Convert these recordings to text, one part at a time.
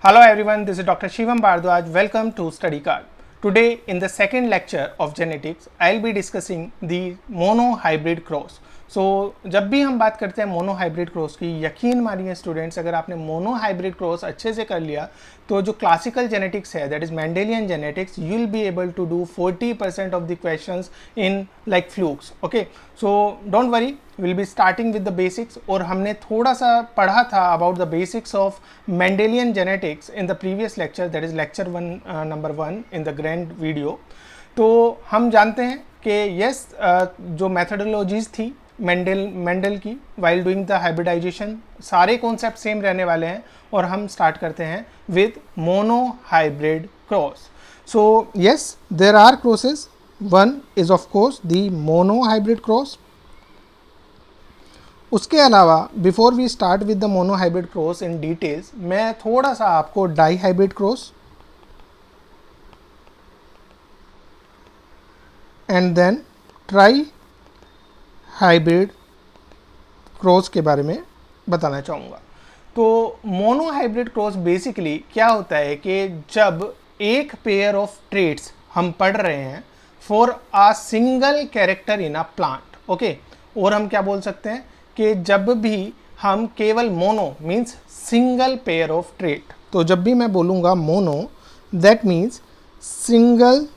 Hello everyone, this is Dr. Shivam Bardwaj. Welcome to Study Card. Today in the second lecture of genetics, I'll be discussing the monohybrid cross. जब भी हम बात करते हैं monohybrid cross की, यकीन मानिए स्टूडेंट्स, अगर आपने मोनोहाइब्रिड क्रॉस अच्छे से कर लिया तो जो क्लासिकल जेनेटिक्स है, that is Mendelian genetics, you will be able to do 40% of the questions in like flukes. Okay, so don't worry, will be starting with the basics. और हमने थोड़ा सा पढ़ा था about the basics of Mendelian genetics in the previous lecture, that is lecture number 1 in the grand video. तो हम जानते हैं कि यस, जो मैथडोलॉजीज थी मेंडल की वाइल डूइंग द हाइब्रिडाइजेशन, सारे कॉन्सेप्ट सेम रहने वाले हैं. और हम स्टार्ट करते हैं with monohybrid cross. So yes, there are crosses. One is of course the monohybrid cross. उसके अलावा before we start with the monohybrid cross in details, मैं थोड़ा सा आपको dihybrid cross and then trihybrid cross के बारे में बताना चाहूँगा. तो मोनोहाइब्रिड क्रॉस बेसिकली क्या होता है कि जब एक पेयर ऑफ ट्रेट्स हम पढ़ रहे हैं for a single character in a plant. Okay, और हम क्या बोल सकते हैं कि जब भी हम केवल mono means single pair of trait. तो जब भी मैं बोलूँगा mono, that means single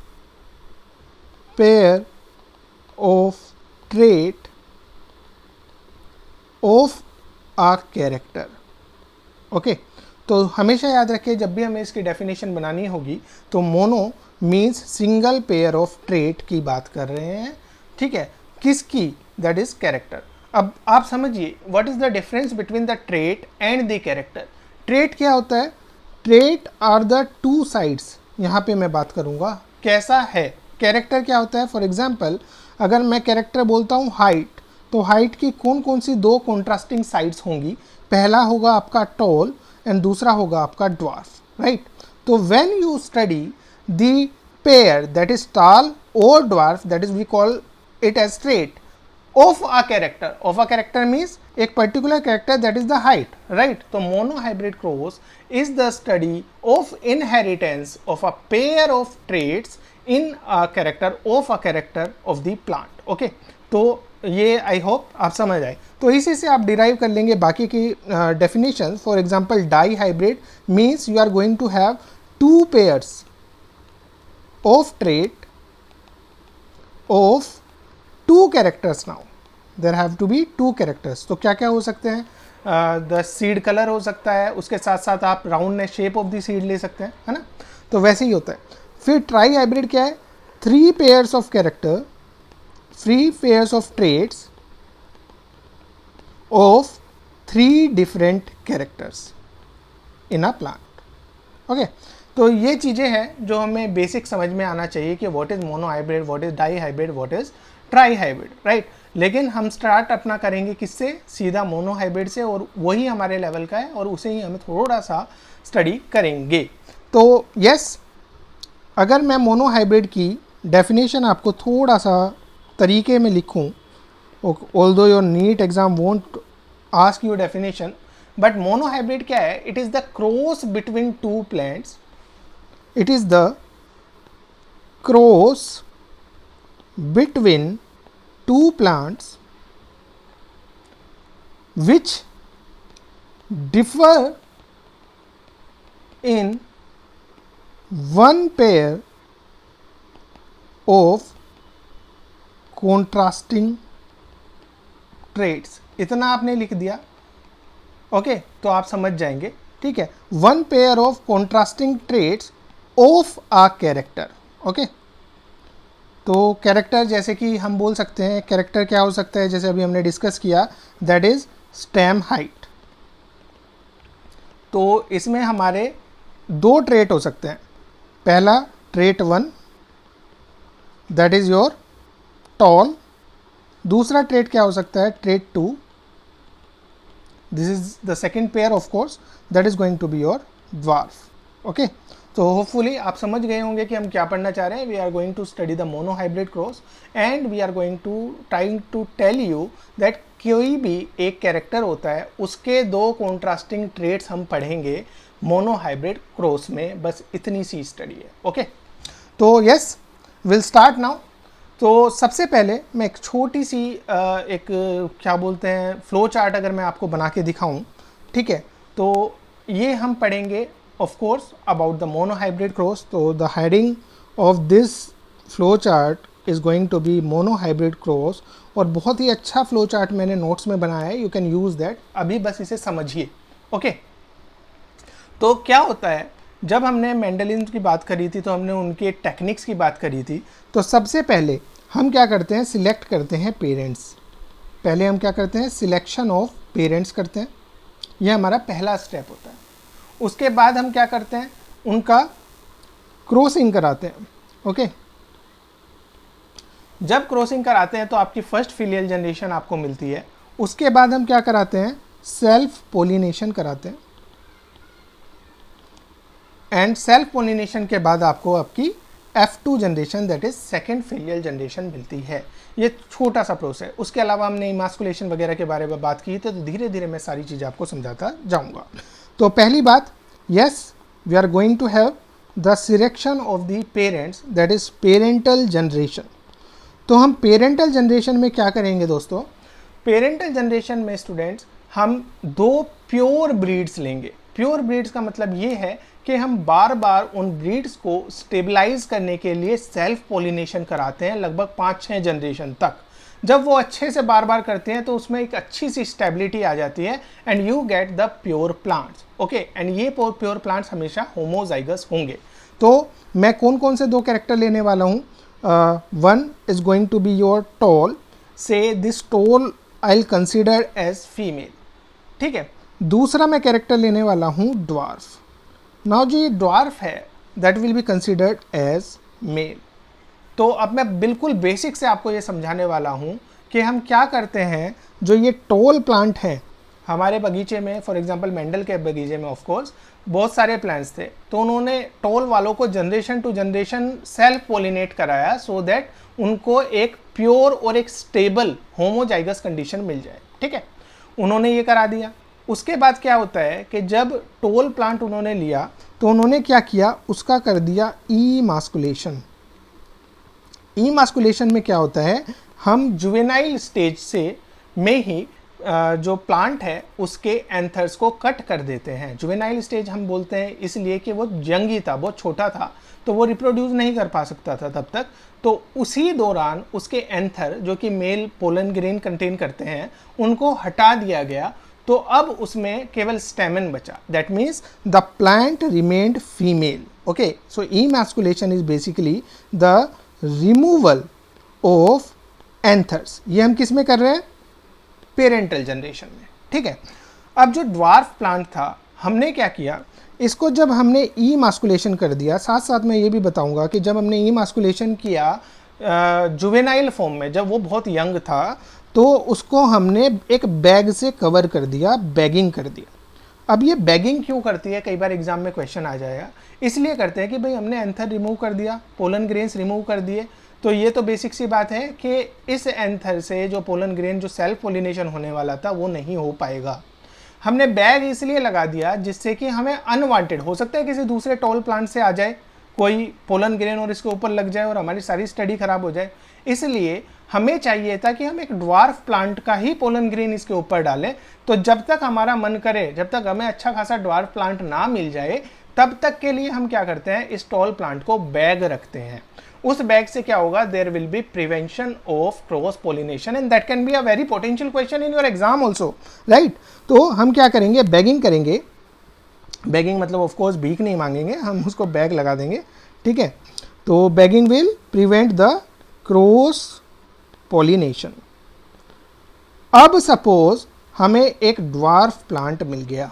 pair of trait of a character. Okay, तो हमेशा याद रखिए जब भी हमें इसकी डेफिनेशन बनानी होगी तो mono means single pair of trait की बात कर रहे हैं. ठीक है, किसकी? That is character. अब आप समझिए what is the difference between the trait and the character. Trait क्या होता है? Trait are the two sides. यहाँ पे मैं बात करूँगा कैसा है. कैरेक्टर क्या होता है? फॉर एग्जाम्पल, अगर मैं कैरेक्टर बोलता हूँ हाइट, तो हाइट की कौन कौन सी दो कॉन्ट्रास्टिंग साइड्स होंगी? पहला होगा आपका टॉल एंड दूसरा होगा आपका ड्वार्फ, राइट? तो when you study the pair that is tall और dwarf, that is we call it as trait of a character. Of a character means एक particular character, that is the height, right? तो monohybrid cross is the study of inheritance of a pair of traits in a character of a character of the plant. Okay, तो ये I hope आप समझ आए. तो इसी से आप डिराइव कर लेंगे बाकी की definition. For example, dihybrid means you are going to have two pairs of trait of two characters. Now there have to be two characters. तो क्या क्या हो सकते हैं? द सीड कलर हो सकता है, उसके साथ साथ आप round shape of the seed ले सकते हैं, है ना? तो वैसे ही होता है. फिर ट्राई हाइब्रिड क्या है? Three pairs of character, three pairs of traits of three different characters in a plant. Okay, तो ये चीज़ें हैं जो हमें बेसिक समझ में आना चाहिए कि what is monohybrid, what is dihybrid, what is trihybrid, right? लेकिन हम स्टार्ट अपना करेंगे किससे? सीधा मोनो हाइब्रिड से, और वही हमारे लेवल का है और उसे ही हमें थोड़ा सा स्टडी करेंगे. तो यस, अगर मैं मोनोहाइब्रिड की डेफिनेशन आपको थोड़ा सा तरीके में लिखूं, although your NEET exam won't ask you definition, but monohybrid क्या है? It is the cross between two plants. It is the cross between two plants which differ in one pair of contrasting traits. इतना आपने लिख दिया, okay, तो आप समझ जाएंगे. ठीक है, one pair of contrasting traits of a character. Okay, तो कैरेक्टर जैसे कि हम बोल सकते हैं, कैरेक्टर क्या हो सकता है? जैसे अभी हमने डिस्कस किया, दैट इज स्टेम हाइट. तो इसमें हमारे दो ट्रेट हो सकते हैं. पहला trait 1, that is your tall. दूसरा ट्रेट क्या हो सकता है? Trait 2. This is the second pair of course, that is going to be your dwarf. Okay, तो होपफुली आप समझ गए होंगे कि हम क्या पढ़ना चाह रहे हैं. We are going to study the monohybrid cross and we are going to trying to tell you that कोई भी एक कैरेक्टर होता है, उसके दो कॉन्ट्रास्टिंग ट्रेट्स हम पढ़ेंगे मोनोहाइब्रिड क्रॉस में बस इतनी सी स्टडी है। ओके, तो यस विल स्टार्ट नाउ। तो सबसे पहले मैं एक छोटी सी एक क्या बोलते हैं फ्लो चार्ट अगर मैं आपको बना के दिखाऊं, ठीक है, तो ये हम पढ़ेंगे of course about the monohybrid cross. तो the heading of this flow chart is going to be monohybrid cross, और बहुत ही अच्छा फ्लो चार्ट मैंने नोट्स में बनाया है, यू कैन यूज़ दैट। अभी बस इसे समझिए। ओके, तो क्या होता है, जब हमने मेंडलिन की बात करी थी तो हमने उनके टेक्निक्स की बात करी थी। तो सबसे पहले हम क्या करते हैं, सिलेक्ट करते हैं पेरेंट्स। पहले हम क्या करते हैं, सिलेक्शन ऑफ पेरेंट्स करते हैं, यह हमारा पहला स्टेप होता है। उसके बाद हम क्या करते हैं, उनका क्रॉसिंग कराते हैं। ओके, जब क्रॉसिंग कराते हैं तो आपकी फर्स्ट फिलियल जनरेशन आपको मिलती है। उसके बाद हम क्या कराते हैं, सेल्फ पोलिनेशन कराते हैं, एंड सेल्फ पोलिनेशन के बाद आपको आपकी F2 generation that is second filial generation मिलती है। ये छोटा सा प्रोसेस है। उसके अलावा हमने इमास्कुलेशन वगैरह के बारे में बात की थी, तो धीरे धीरे मैं सारी चीज़ें आपको समझाता जाऊंगा। तो पहली बात, yes we are going to have the selection of the parents that is parental generation. तो हम पेरेंटल जनरेशन में क्या करेंगे दोस्तों, पेरेंटल जनरेशन में स्टूडेंट्स हम दो प्योर ब्रीड्स लेंगे। प्योर ब्रीड्स का मतलब ये है कि हम बार बार उन ब्रीड्स को स्टेबलाइज करने के लिए सेल्फ पोलिनेशन कराते हैं लगभग 5-6 जनरेशन तक। जब वो अच्छे से बार बार करते हैं तो उसमें एक अच्छी सी स्टेबिलिटी आ जाती है and you get the pure plants. Okay, and ये प्योर प्लांट्स हमेशा होमोजाइगस होंगे। तो मैं कौन कौन से दो कैरेक्टर लेने वाला हूँ, one is going to be your tall, say this tall I will consider as female, ठीक है। दूसरा मैं कैरेक्टर लेने वाला हूँ ड्वार्फ। नाउ जो ये ड्वार्फ है that will be considered as male. तो अब मैं बिल्कुल बेसिक से आपको ये समझाने वाला हूँ कि हम क्या करते हैं। जो ये टॉल प्लांट है हमारे बगीचे में, फॉर एग्जांपल मेंडल के बगीचे में ऑफ कोर्स बहुत सारे प्लांट्स थे, तो उन्होंने टॉल वालों को generation two generation self pollinate कराया सो दैट उनको एक प्योर और एक स्टेबल होमोजाइगस कंडीशन मिल जाए, ठीक है। उन्होंने ये करा दिया। उसके बाद क्या होता है कि जब टोल प्लांट उन्होंने लिया तो उन्होंने क्या किया, उसका कर दिया ईमास्कुलेशन। ईमास्कुलेशन में क्या होता है, हम जुवेनाइल स्टेज से में ही जो प्लांट है उसके एंथर्स को कट कर देते हैं। जुवेनाइल स्टेज हम बोलते हैं इसलिए कि वो यंगी था, बहुत छोटा था, तो वो रिप्रोड्यूस नहीं कर पा सकता था तब तक। तो उसी दौरान उसके एंथर जो कि मेल पोलन ग्रेन कंटेन करते हैं उनको हटा दिया गया। तो अब उसमें केवल स्टेमन बचा, that means the plant remained female. Okay, so emasculation is basically the removal of anthers. ये हम किस में कर रहे हैं, पेरेंटल जनरेशन में, ठीक है। अब जो ड्वार्फ प्लांट था हमने क्या किया, इसको जब हमने ईमास्कुलेशन कर दिया, साथ साथ मैं ये भी बताऊंगा कि जब हमने ईमास्कुलेशन किया जुवेनाइल फॉर्म में, जब वो बहुत यंग था, तो उसको हमने एक बैग से कवर कर दिया, बैगिंग कर दिया। अब ये बैगिंग क्यों करती है, कई बार एग्जाम में क्वेश्चन आ जाएगा। इसलिए करते हैं कि भाई हमने एंथर रिमूव कर दिया, पोलन ग्रेन्स रिमूव कर दिए, तो ये तो बेसिक सी बात है कि इस एंथर से जो पोलन ग्रेन जो सेल्फ पोलिनेशन होने वाला था वो नहीं हो पाएगा। हमने बैग इसलिए लगा दिया जिससे कि हमें अनवांटेड, हो सकता है किसी दूसरे टॉल प्लांट से आ जाए कोई पोलन ग्रेन और इसके ऊपर लग जाए और हमारी सारी स्टडी खराब हो जाए। इसलिए हमें चाहिए था कि हम एक ड्वार्फ प्लांट का ही पोलन ग्रेन इसके ऊपर डालें। तो जब तक हमारा मन करे, जब तक हमें अच्छा खासा ड्वार्फ प्लांट ना मिल जाए, तब तक के लिए हम क्या करते हैं, इस टॉल प्लांट को बैग रखते हैं। उस बैग से क्या होगा, there will be prevention of cross pollination and that can be a very potential question in your exam also, right. तो हम क्या करेंगे, बैगिंग करेंगे। बैगिंग मतलब ऑफ कोर्स भीख नहीं मांगेंगे, हम उसको बैग लगा देंगे, ठीक है। तो bagging will prevent the cross pollination. अब सपोज हमें एक ड्वार्फ प्लांट मिल गया,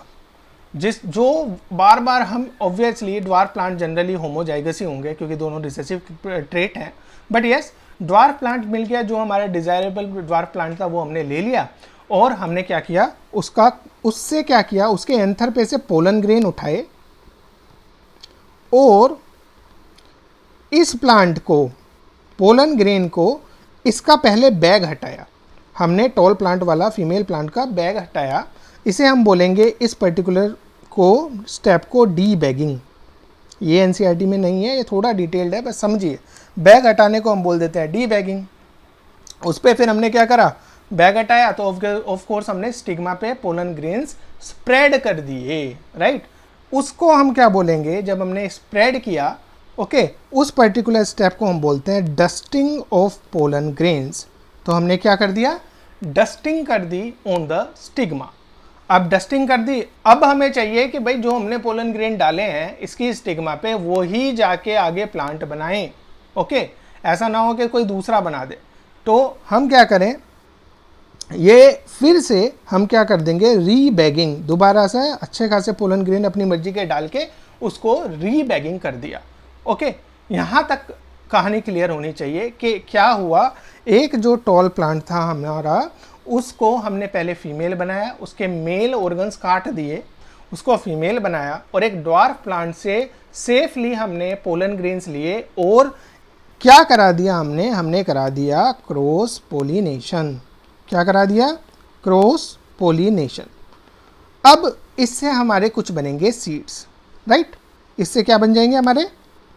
जो बार बार हम obviously dwarf plant generally homozygous ही होंगे क्योंकि दोनों रिसेसिव ट्रेट हैं, बट यस ड्वार्फ प्लांट मिल गया। जो हमारा डिजायरेबल ड्वार्फ प्लांट था वो हमने ले लिया और हमने क्या किया, उससे क्या किया, उसके एंथर पे से पोलन ग्रेन उठाए और इस प्लांट को, पोलन ग्रेन को, इसका पहले बैग हटाया। हमने टॉल प्लांट वाला फीमेल प्लांट का बैग हटाया। इसे हम बोलेंगे, इस पर्टिकुलर स्टेप को डी बैगिंग, ये एनसीईआरटी में नहीं है, ये थोड़ा डिटेल्ड है, बस समझिए। बैग हटाने को हम बोल देते हैं डी बैगिंग। उस पर फिर हमने क्या करा, बैग हटाया तो ऑफ कोर्स हमने स्टिग्मा पे पोलन ग्रेन्स स्प्रेड कर दिए, राइट। उसको हम क्या बोलेंगे, जब हमने स्प्रेड किया, ओके, उस पर्टिकुलर स्टेप को हम बोलते हैं डस्टिंग ऑफ पोलन ग्रेन्स। तो हमने क्या कर दिया, डस्टिंग कर दी ऑन द स्टिग्मा। अब डस्टिंग कर दी, अब हमें चाहिए कि भाई जो हमने पोलन ग्रेन डाले हैं इसकी स्टिग्मा पे वो ही जाके आगे प्लांट बनाएं, ओके, ऐसा ना हो कि कोई दूसरा बना दे। तो हम क्या करें, ये फिर से हम क्या कर देंगे, री बैगिंग, दोबारा से अच्छे खासे पोलन ग्रेन अपनी मर्जी के डाल के उसको री बैगिंग कर दिया, ओके। यहाँ तक कहानी क्लियर होनी चाहिए कि क्या हुआ, एक जो टॉल प्लांट था हमारा उसको हमने पहले फीमेल बनाया, उसके मेल ऑर्गन्स काट दिए, उसको फीमेल बनाया, और एक ड्वार्फ प्लांट से सेफली हमने पोलन ग्रेन्स लिए और क्या करा दिया हमने करा दिया क्रॉस पोलिनेशन। क्या करा दिया, क्रॉस पोलिनेशन। अब इससे हमारे कुछ बनेंगे सीड्स, राइट। इससे क्या बन जाएंगे, हमारे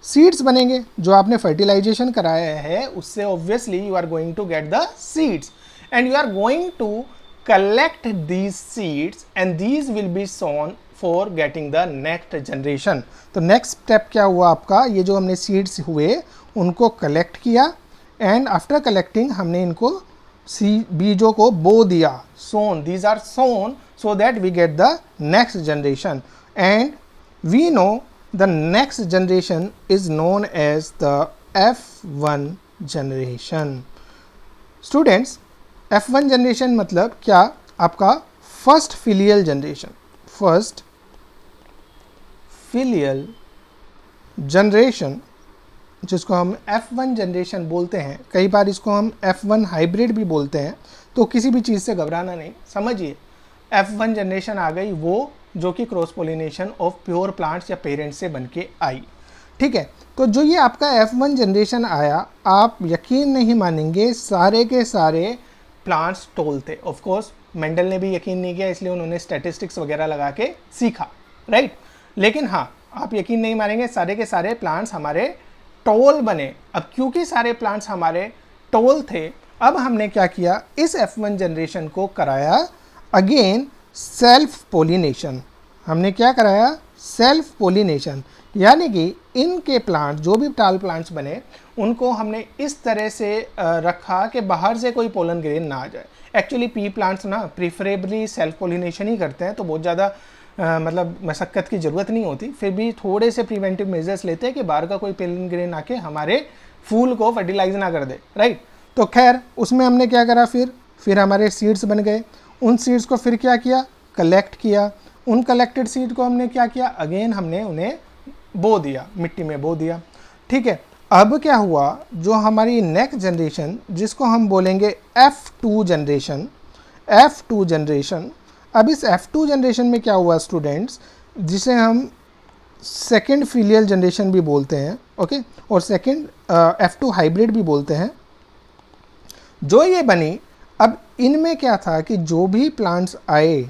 सीड्स बनेंगे। जो आपने फर्टिलाइजेशन कराया है उससे obviously you are going to get the seeds and you are going to collect these seeds and these will be sown for getting the next generation। तो next step क्या हुआ आपका, ये जो हमने seeds हुए उनको collect किया and after collecting हमने इनको बीजों को बो दिया, sown, these are sown so that we get the next generation and we know the next generation is known as the F1 generation। Students, F1 generation मतलब क्या, आपका first filial generation, first filial generation जिसको हम F1 generation बोलते हैं। कई बार इसको हम F1 हाइब्रिड भी बोलते हैं। तो किसी भी चीज़ से घबराना नहीं, समझिए F1 जनरेशन आ गई वो जो कि cross pollination of pure plants या पेरेंट्स से बन के आई, ठीक है। तो जो ये आपका F1 जनरेशन आया, आप यकीन नहीं मानेंगे, सारे के सारे प्लांट्स टोल थे। ऑफ कोर्स मेंडल ने भी यकीन नहीं किया, इसलिए उन्होंने स्टैटिस्टिक्स वगैरह लगा के सीखा, राइट। लेकिन हाँ, आप यकीन नहीं मारेंगे, सारे के सारे प्लांट्स हमारे टोल बने। अब क्योंकि सारे प्लांट्स हमारे टोल थे, अब हमने क्या किया, इस F1 जनरेशन को कराया अगेन सेल्फ पोलिनेशन। हमने क्या कराया, सेल्फ पोलिनेशन, यानी कि इनके प्लांट जो भी टाल प्लांट्स बने उनको हमने इस तरह से रखा कि बाहर से कोई पोलन ग्रेन ना आ जाए। एक्चुअली पी प्लांट्स ना प्रीफरेबली सेल्फ पोलिनेशन ही करते हैं, तो बहुत ज़्यादा मतलब मशक्क़त की ज़रूरत नहीं होती, फिर भी थोड़े से प्रिवेंटिव मेजर्स लेते हैं कि बाहर का कोई पोलन ग्रेन आके हमारे फूल को फर्टिलाइज ना कर दे, राइट। तो खैर उसमें हमने क्या करा, फिर हमारे सीड्स बन गए। उन सीड्स को फिर क्या किया, कलेक्ट किया। उन कलेक्टेड सीड को हमने क्या किया, अगेन हमने उन्हें बो दिया, मिट्टी में बो दिया, ठीक है। अब क्या हुआ, जो हमारी नेक्स्ट जनरेशन जिसको हम बोलेंगे F2 जनरेशन, F2 जनरेशन। अब इस F2 जनरेशन में क्या हुआ स्टूडेंट्स, जिसे हम सेकेंड फिलियल जनरेशन भी बोलते हैं, ओके, और सेकेंड F2 हाइब्रिड भी बोलते हैं, जो ये बनी। अब इनमें क्या था कि जो भी प्लांट्स आए,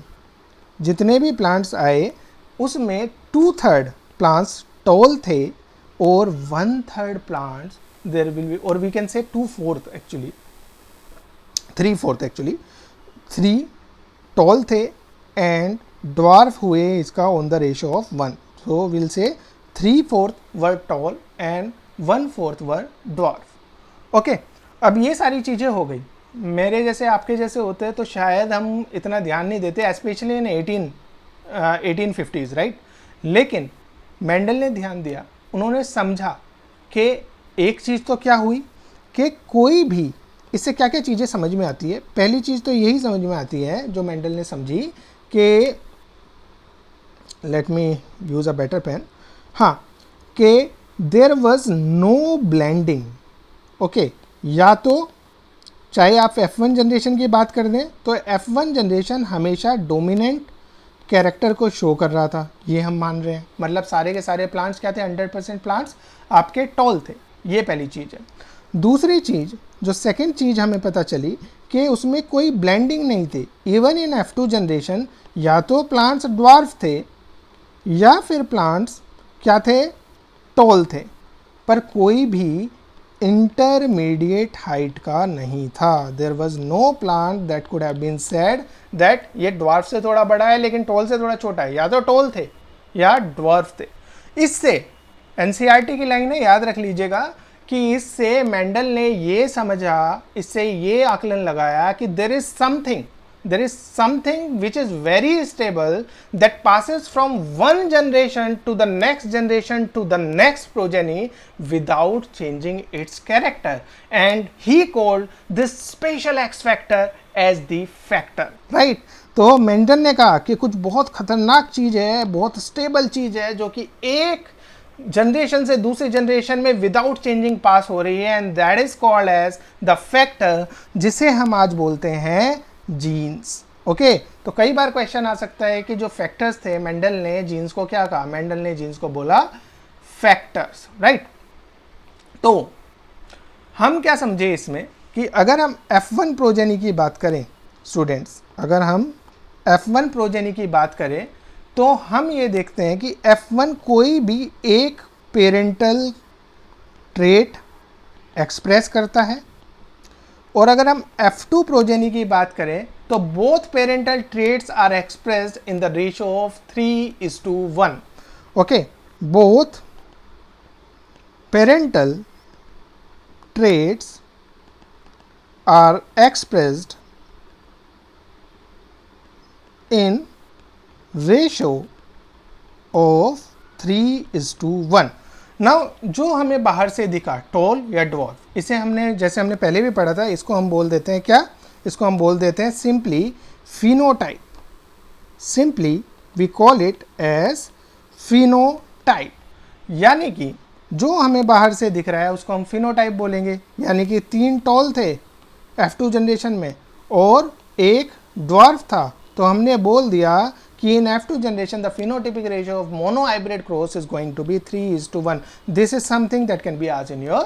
जितने भी प्लांट्स आए उसमें 2/3 प्लांट्स टॉल थे और 1/3 प्लांट्स देयर विल बी, और we can say 2/4 actually, 3/4 actually, 3 tall थे एंड ड्वार्फ हुए इसका on the ratio of 1। So will say 3/4 were tall and 1/4 were dwarf, okay. अब ये सारी चीज़ें हो गई। मेरे जैसे आपके जैसे होते हैं तो शायद हम इतना ध्यान नहीं देते, स्पेशली इन 1850s, राइट। लेकिन मेंडल ने ध्यान दिया, उन्होंने समझा कि एक चीज़ तो क्या हुई कि कोई भी, इससे क्या क्या चीज़ें समझ में आती है। पहली चीज़ तो यही समझ में आती है जो मेंडल ने समझी कि, let me use a better pen, हाँ, कि there was no blending, okay. या तो चाहे आप F1 जनरेशन की बात कर दें तो F1 जनरेशन हमेशा डोमिनेंट कैरेक्टर को शो कर रहा था, ये हम मान रहे हैं। मतलब सारे के सारे प्लांट्स क्या थे, 100% प्लांट्स आपके टॉल थे, ये पहली चीज़ है। दूसरी चीज़, जो सेकंड चीज़ हमें पता चली कि उसमें कोई ब्लेंडिंग नहीं थी। इवन इन F2 जनरेशन या तो प्लांट्स ड्वार्फ थे या फिर प्लांट्स क्या थे, टॉल थे, पर कोई भी इंटरमीडिएट हाइट का नहीं था। There was no plant that could have been said that ये ड्वार्फ से थोड़ा बड़ा है लेकिन टॉल से थोड़ा छोटा है, या तो टॉल थे या ड्वार्फ थे। इससे एनसीईआरटी की लाइन है, याद रख लीजिएगा कि इससे मेंडल ने ये समझा, इससे ये आकलन लगाया कि there is something which is very stable that passes from one generation to the next generation to the next progeny without changing its character, and he called this special X factor as the factor, right? तो Mendel ने कहा कि कुछ बहुत खतरनाक चीज है, बहुत स्टेबल चीज है, जो कि एक जनरेशन से दूसरी जनरेशन में विदाउट चेंजिंग पास हो रही है, and that is called as the factor, जिसे हम आज बोलते हैं जीन्स। ओके, तो कई बार क्वेश्चन आ सकता है कि जो फैक्टर्स थे, मेंडल ने जीन्स को क्या कहा, मेंडल ने जीन्स को बोला फैक्टर्स, राइट। तो हम क्या समझे इसमें कि अगर हम F1 प्रोजेनी की बात करें स्टूडेंट्स, अगर हम F1 प्रोजेनी की बात करें तो हम ये देखते हैं कि F1 कोई भी एक पेरेंटल ट्रेट एक्सप्रेस करता है, और अगर हम F2 प्रोजेनी की बात करें तो both parental traits are expressed in the ratio of 3:1। Okay, both parental traits are expressed in ratio of 3:1। Now जो हमें बाहर से दिखा टॉल या ड्वार्फ, इसे हमने जैसे हमने पहले भी पढ़ा था, इसको हम बोल देते हैं क्या, इसको हम बोल देते हैं simply phenotype. Simply we call it as phenotype, यानी कि जो हमें बाहर से दिख रहा है उसको हम फिनोटाइप बोलेंगे। यानी कि 3 टॉल थे F2 जनरेशन में और एक ड्वार्फ था, तो हमने बोल दिया कि in F2 generation the phenotypic ratio of monohybrid cross is going to be 3:1. This is something that can be asked in your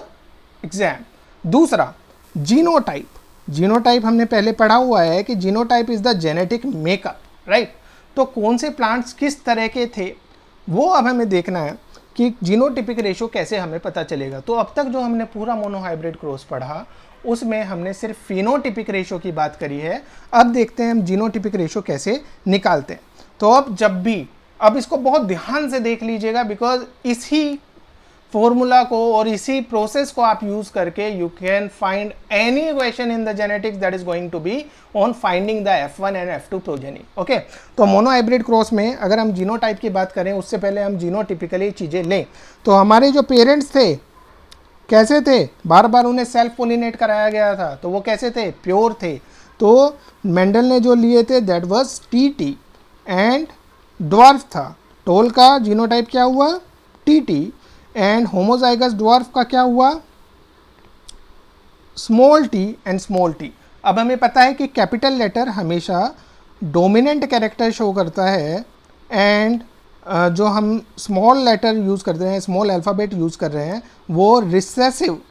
exam. दूसरा, जीनोटाइप। जीनोटाइप हमने पहले पढ़ा हुआ है कि genotype is the genetic makeup, right. तो कौन से प्लांट्स किस तरह के थे वो अब हमें देखना है कि जीनोटिपिक रेशियो कैसे हमें पता चलेगा। तो अब तक जो हमने पूरा मोनोहाइब्रिड क्रॉस पढ़ा उसमें हमने सिर्फ फिनोटिपिक रेशियो की बात करी है। अब देखते हैं हम जीनोटिपिक रेशियो कैसे निकालते हैं। तो अब जब भी, अब इसको बहुत ध्यान से देख लीजिएगा, बिकॉज इसी फॉर्मूला को और इसी प्रोसेस को आप यूज करके you can find any question in the genetics that is going to be on finding the F1 and F2 progeny. Okay, तो मोनोहाइब्रिड क्रॉस में अगर हम जीनोटाइप की बात करें उससे पहले हम जीनोटिपिकली चीजें लें। तो हमारे जो पेरेंट्स थे कैसे थे, बार बार उन्हें सेल्फ पोलिनेट कराया गया था, तो वो कैसे थे, प्योर थे। तो मेंडल ने जो लिए थे that was TT and dwarf था। टोल का जीनोटाइप क्या हुआ, TT, एंड होमोजाइगस ड्वार्फ का क्या हुआ, small t and small t। अब हमें पता है कि कैपिटल लेटर हमेशा डोमिनेंट कैरेक्टर शो करता है, एंड जो हम स्मॉल लेटर यूज़ करते हैं, स्मॉल अल्फ़ाबेट यूज़ कर रहे हैं, वो रिसेसिव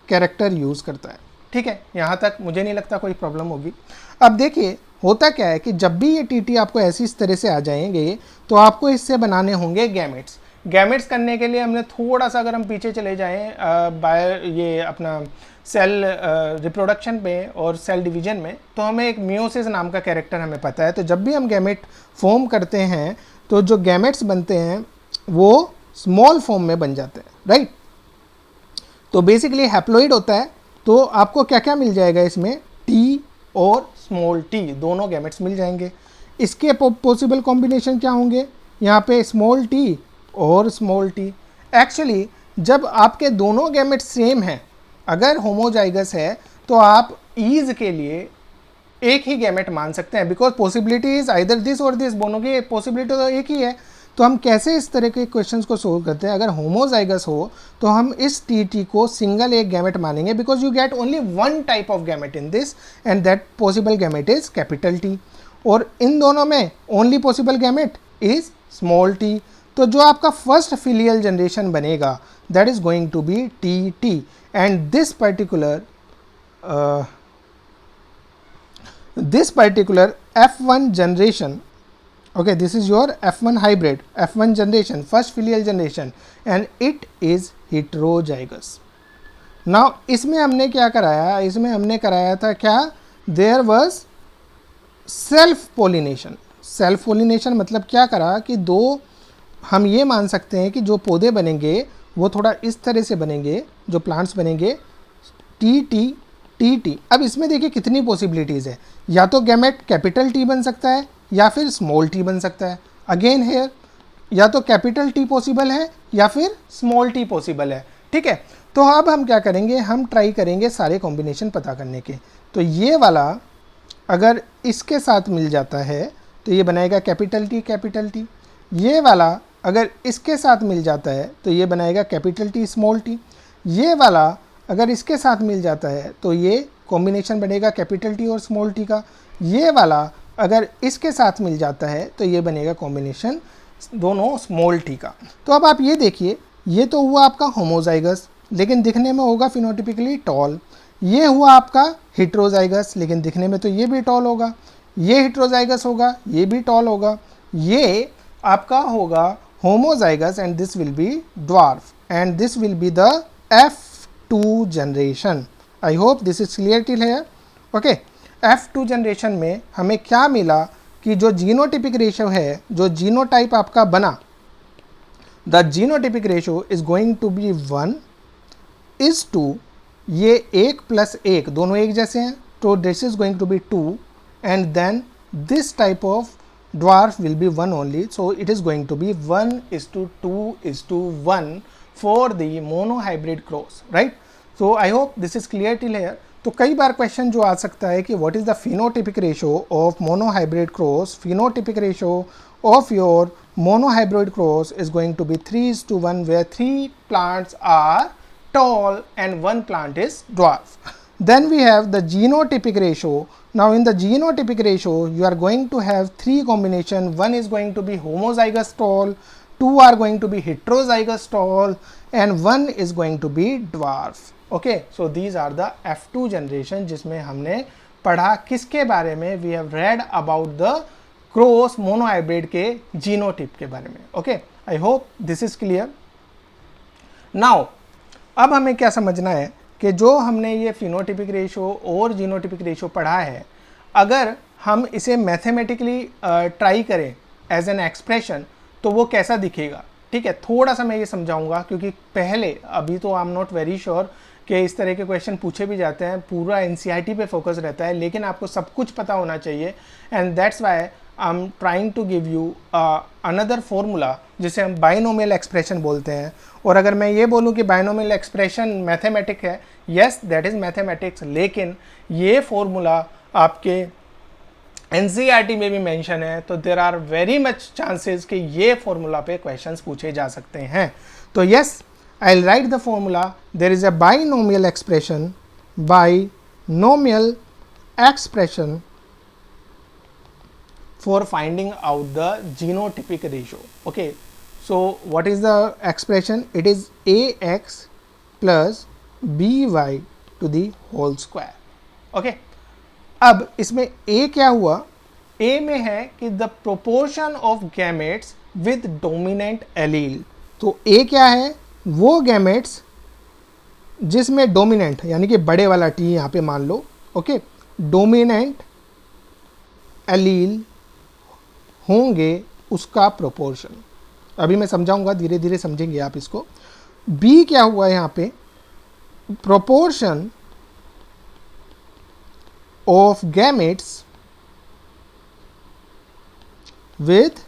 कैरेक्टर यूज़ करता है। ठीक है, यहाँ तक मुझे नहीं लगता कोई प्रॉब्लम होगी। अब देखिए होता क्या है कि जब भी ये TT आपको ऐसी इस तरह से आ जाएंगे तो आपको इससे बनाने होंगे गैमेट्स। गैमेट्स करने के लिए हमने थोड़ा सा, अगर हम पीछे चले जाएं ये अपना सेल रिप्रोडक्शन पे और सेल डिवीजन में, तो हमें एक मियोसिस नाम का कैरेक्टर हमें पता है। तो जब भी हम गैमेट फॉर्म करते हैं तो जो गैमेट्स बनते हैं वो स्मॉल फॉर्म में बन जाते हैं, राइट। तो बेसिकली हैप्लॉइड होता है, तो आपको क्या क्या मिल जाएगा इसमें, T और स्मॉल t दोनों गैमेट्स मिल जाएंगे। इसके पॉसिबल कॉम्बिनेशन क्या होंगे, यहाँ पे स्मॉल t और स्मॉल t। एक्चुअली जब आपके दोनों गैमेट्स सेम हैं, अगर होमोजाइगस है, तो आप ईज के लिए एक ही गैमेट मान सकते हैं, because possibility is either this और दिस, दोनों की पॉसिबिलिटी तो एक ही है। तो हम कैसे इस तरह के क्वेश्चंस को सोल्व करते हैं, अगर होमोजाइगस हो तो हम इस TT को सिंगल एक गैमेट मानेंगे, because you get only one type of gamete in this and that possible gamete is capital T, और इन दोनों में only possible gamete is small t। तो जो आपका फर्स्ट फिलियल जनरेशन बनेगा that is going to be TT, and this particular F1 generation Okay, this is your F1 hybrid, F1 generation, first filial generation, and it is heterozygous. Now इसमें हमने क्या कराया, इसमें हमने कराया था क्या, there was self pollination. Self pollination मतलब क्या करा कि दो, हम ये मान सकते हैं कि जो पौधे बनेंगे वो थोड़ा इस तरह से बनेंगे, जो प्लांट्स बनेंगे टी टी टी टी. अब इसमें देखिए कितनी पॉसिबिलिटीज़ है, या तो गैमेट कैपिटल टी बन सकता है या फिर स्मॉल टी बन सकता है. अगेन हेयर या तो कैपिटल टी पॉसिबल है या फिर स्मॉल टी पॉसिबल है. ठीक है, तो अब हम क्या करेंगे, हम ट्राई करेंगे सारे कॉम्बिनेशन पता करने के. तो ये वाला अगर इसके साथ मिल जाता है तो ये बनाएगा कैपिटल टी कैपिटल टी. ये वाला अगर इसके साथ मिल जाता है तो ये बनाएगा कैपिटल टी स्मॉल टी. ये वाला अगर इसके साथ मिल जाता है तो ये कॉम्बिनेशन बनेगा कैपिटल टी और स्मॉल टी का. ये वाला अगर इसके साथ मिल जाता है तो ये बनेगा कॉम्बिनेशन दोनों स्मॉल टी का. तो अब आप ये देखिए, ये तो हुआ आपका होमोजाइगस, लेकिन दिखने में होगा फिनोटिपिकली टॉल. ये हुआ आपका हेट्रोजाइगस, लेकिन दिखने में तो ये भी टॉल होगा. ये हेट्रोजाइगस होगा, ये भी टॉल होगा. ये आपका होगा homozygous and this will be dwarf, and this will be the F2 generation. I hope this is clear till here. Okay, F2 generation में हमें क्या मिला कि जो जीनोटिपिक रेशियो है, जो जीनोटाइप आपका बना, the genotypic ratio is going to be 1:2. ये 1 + 1 दोनों एक जैसे हैं, तो this is going to be 2, and then this type of dwarf will be 1 only, so it is going to be 1:2:1 for the monohybrid cross, right? So I hope this is clear till here. तो कई बार question जो आ सकता है कि what is the phenotypic ratio of monohybrid cross. Phenotypic ratio of your monohybrid cross is going to be 3:1, where 3 plants are tall and 1 plant is dwarf. Then we have the genotypic ratio. Now in the genotypic ratio you are going to have 3 combination. 1 is going to be homozygous tall, 2 are going to be heterozygous tall, and 1 is going to be dwarf. Okay, so these are the F2 generation जिसमें हमने पढ़ा किसके बारे में, we have read about the cross monohybrid के जीनोटिप के बारे में. Okay, I hope this is clear. Now अब हमें क्या समझना है कि जो हमने ये फिनोटिपिक रेशियो और जीनोटिपिक रेशियो पढ़ा है, अगर हम इसे मैथमेटिकली ट्राई करें एज एन एक्सप्रेशन तो वो कैसा दिखेगा. ठीक है, थोड़ा सा मैं ये समझाऊंगा, क्योंकि पहले अभी तो I am not very sure कि इस तरह के क्वेश्चन पूछे भी जाते हैं, पूरा एनसीईआरटी पे फोकस रहता है, लेकिन आपको सब कुछ पता होना चाहिए. And that's why I am trying to give you another formula जिसे हम बाइनोमियल एक्सप्रेशन बोलते हैं. और अगर मैं ये बोलूँ कि बाइनोमियल एक्सप्रेशन मैथमेटिक है, येस दैट इज़ मैथमेटिक्स, लेकिन ये फॉर्मूला आपके एनसीईआरटी में भी मेंशन है, तो there are very much chances कि ये फॉर्मूला पे क्वेश्चंस पूछे जा सकते हैं. तो yes, I'll write the formula. There is a binomial expression for finding out the genotypic ratio. Okay, so what is the expression? It is ax plus by to the whole square. Okay, अब इसमें a क्या हुआ, a में है कि the proportion of gametes with dominant allele. तो a क्या है, वो गैमेट्स जिसमें डोमिनेंट यानी कि बड़े वाला टी यहाँ पे मान लो. ओके, डोमिनेंट एलील होंगे उसका प्रोपोर्शन. अभी मैं समझाऊंगा, धीरे धीरे समझेंगे आप इसको. बी क्या हुआ यहाँ पे, proportion of gametes with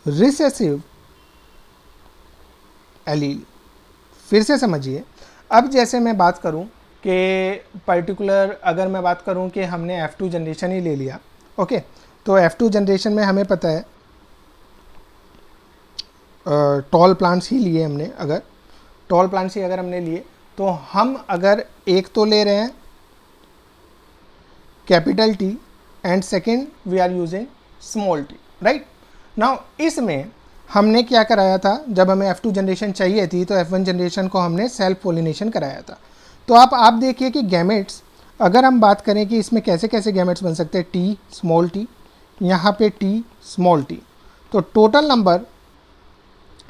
recessive allele. फिर से समझिए, अब जैसे मैं बात करूं कि पर्टिकुलर, अगर मैं बात करूं कि हमने F2 जनरेशन ही ले लिया. ओके, तो F2 जनरेशन में हमें पता है टॉल प्लांट्स ही लिए हमने. अगर टॉल प्लांट्स ही अगर हमने लिए तो हम अगर एक तो ले रहे हैं capital T and second we are using small T, right. Now इसमें हमने क्या कराया था, जब हमें F2 जनरेशन चाहिए थी तो F1 जनरेशन को हमने सेल्फ पोलिनेशन कराया था. तो आप देखिए कि गैमेट्स, अगर हम बात करें कि इसमें कैसे कैसे गैमेट्स बन सकते हैं, टी स्मॉल टी, यहाँ पे t स्मॉल t। तो टोटल नंबर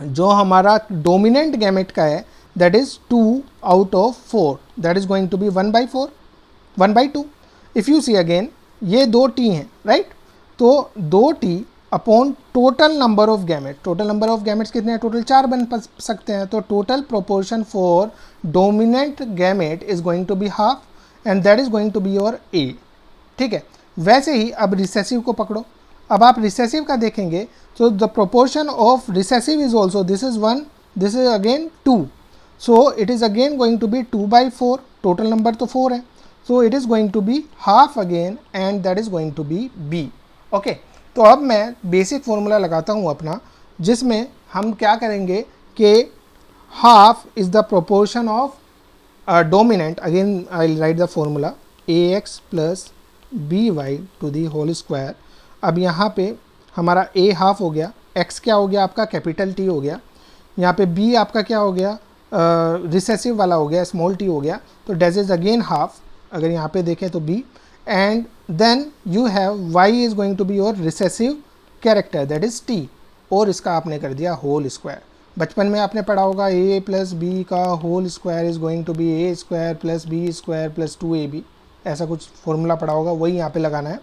जो हमारा डोमिनेंट गैमेट का है that is 2 out of 4, that is going to be 1/4, 1/2। If you see again ये 2t हैं राइट, तो 2t upon total number of gamete, total number of gametes कितने हैं, टोटल 4 बन सकते हैं। तो total proportion for dominant gamete is going to be half and that is going to be your a। ठीक है, वैसे ही अब रिसेसिव को पकड़ो। अब आप रिसेसिव का देखेंगे तो the proportion of recessive is also, this is 1, this is again 2, so it is again going to be 2/4, total number तो 4 है, so it is going to be half again and that is going to be b। Okay, तो अब मैं basic formula लगाता हूँ अपना, जिसमें हम क्या करेंगे कि half is the proportion of dominant, again I will write the formula ax plus by to the whole square. अब यहाँ पे हमारा a हाफ हो गया, x क्या हो गया आपका कैपिटल T हो गया, यहाँ पे b आपका क्या हो गया रिसेसिव वाला हो गया स्मॉल t हो गया, तो डेज इज अगेन हाफ, अगर यहाँ पे देखें तो b, and then you have y is going to be your recessive character that is t, और इसका आपने कर दिया होल स्क्वायर। बचपन में आपने पढ़ा होगा a प्लस बी का whole square is going to be a square plus B square plus 2ab, ऐसा कुछ फॉर्मूला पढ़ा होगा, वही यहाँ पे लगाना है।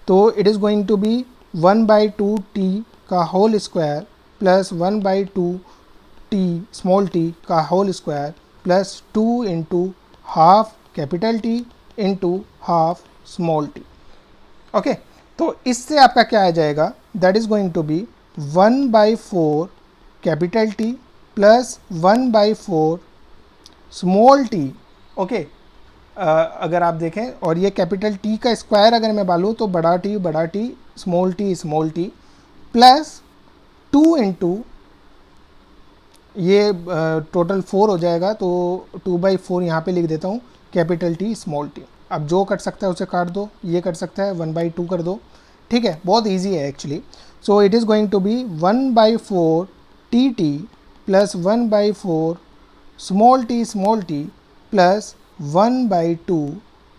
तो it is going to be 1/2t का whole square plus 1/2t small t का whole square plus 2 into half capital T into half small t। Okay, तो इससे आपका क्या आ जाएगा, that is going to be 1/4 capital T plus 1/4 small t। Okay, अगर आप देखें और ये कैपिटल T का स्क्वायर अगर मैं बालूँ तो बड़ा T small t plus 2 into ये टोटल 4 हो जाएगा, तो 2/4 यहाँ पे लिख देता हूँ कैपिटल T स्मॉल t। अब जो कट सकता है उसे काट दो, ये कट सकता है 1/2 कर दो, ठीक है, बहुत इजी है actually. So it is going to be 1/4 tt plus 1/4 small t plus 1/2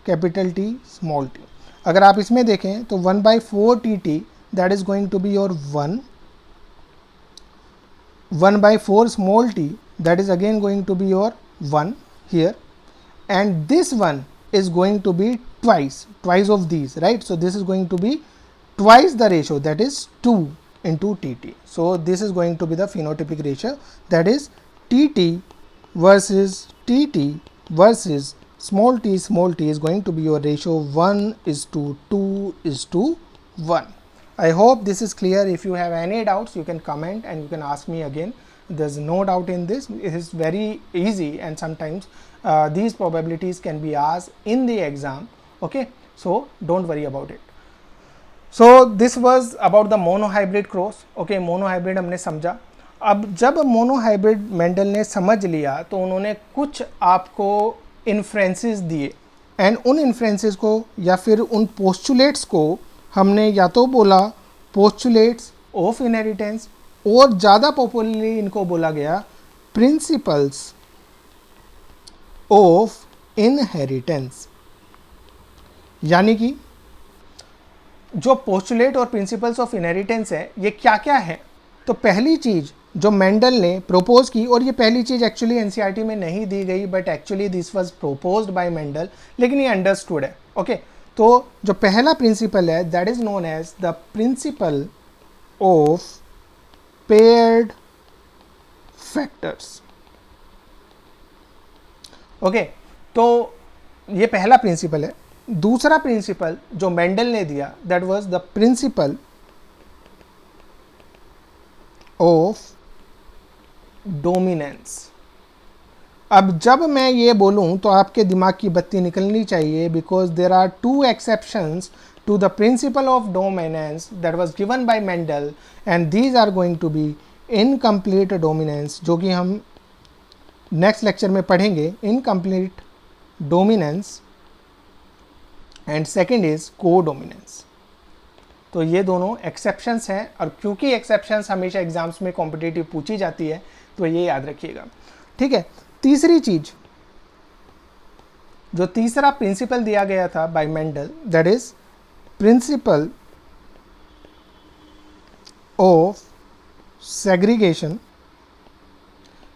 capital T small t। अगर आप इसमें देखें तो 1/4 tt that is going to be your 1/4 small t that is again going to be your 1 here, and this one is going to be twice of these, right? So this is going to be twice the ratio, that is 2 into tt. So this is going to be the phenotypic ratio, that is tt versus small t is going to be your ratio 1:2:1. I hope this is clear. If you have any doubts you can comment and you can ask me again. There's no doubt in this. It is very easy, and sometimes these probabilities can be asked in the exam. Okay, so don't worry about it. So this was about the monohybrid cross. Okay, monohybrid हमने समझा। अब जब monohybrid Mendel ने समझ लिया तो उन्होंने कुछ आपको इन्फ्रेंसेस दिए, एंड उन इन्फ्रेंसेस को या फिर उन पोस्टुलेट्स को हमने या तो बोला पोस्टुलेट्स ऑफ इनहेरिटेंस, और ज़्यादा पॉपुलरली इनको बोला गया प्रिंसिपल्स ऑफ इनहेरिटेंस। यानी कि जो पोस्टुलेट और प्रिंसिपल्स ऑफ इनहेरिटेंस है ये क्या क्या है, तो पहली चीज़ जो मेंडल ने प्रपोज की, और ये पहली चीज़ एक्चुअली एनसीईआरटी में नहीं दी गई, but actually this was proposed by Mendel, लेकिन ये अंडरस्टूड है। ओके, तो जो पहला प्रिंसिपल है that is known as the principle of paired factors. Okay, तो ये पहला प्रिंसिपल है। दूसरा प्रिंसिपल जो मेंडल ने दिया that was the principle of dominance. अब जब मैं ये बोलूं तो आपके दिमाग की बत्ती निकलनी चाहिए, because there are 2 exceptions to the principle of dominance that was given by Mendel, and these are going to be incomplete dominance, जो कि हम नेक्स्ट लेक्चर में पढ़ेंगे। Incomplete dominance and second is codominance. तो ये दोनों exceptions हैं, और क्योंकि एक्सेप्शंस हमेशा एग्जाम्स में कॉम्पिटिटिव पूछी जाती है तो ये याद रखिएगा, ठीक है। तीसरी चीज, जो तीसरा प्रिंसिपल दिया गया था bye Mendel, that is principle of segregation,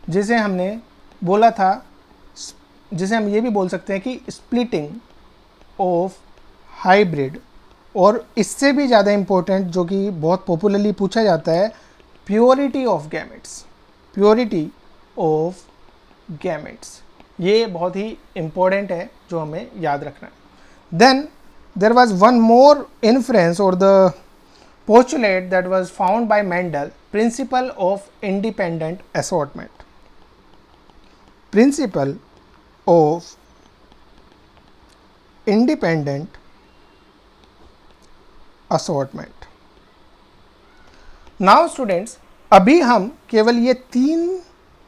जिसे हमने बोला था, जिसे हम ये भी बोल सकते हैं कि स्प्लिटिंग ऑफ हाइब्रिड, और इससे भी ज़्यादा इम्पोर्टेंट जो कि बहुत पॉपुलरली पूछा जाता है, purity of gametes. Purity of gametes, ये बहुत ही इम्पोर्टेंट है जो हमें याद रखना है। Then there was one more influence और the postulate that was found by Mendel, principle of independent assortment. Principle of independent assortment. Now students, अभी हम केवल ये 3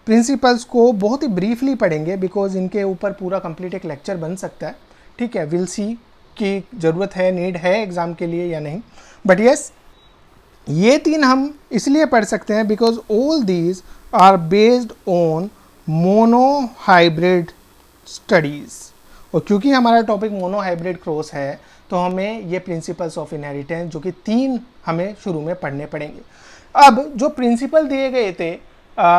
प्रिंसिपल्स को बहुत ही ब्रीफली पढ़ेंगे, बिकॉज इनके ऊपर पूरा कंप्लीट एक लेक्चर बन सकता है। ठीक है, विल सी कि ज़रूरत है, नीड है एग्ज़ाम के लिए या नहीं, बट यस ये 3 हम इसलिए पढ़ सकते हैं because all these are based on monohybrid studies. और क्योंकि हमारा टॉपिक मोनो हाइब्रिड क्रॉस है, तो हमें ये प्रिंसिपल्स ऑफ इनहेरिटेंस जो कि 3 हमें शुरू में पढ़ने पड़ेंगे। अब जो प्रिंसिपल दिए गए थे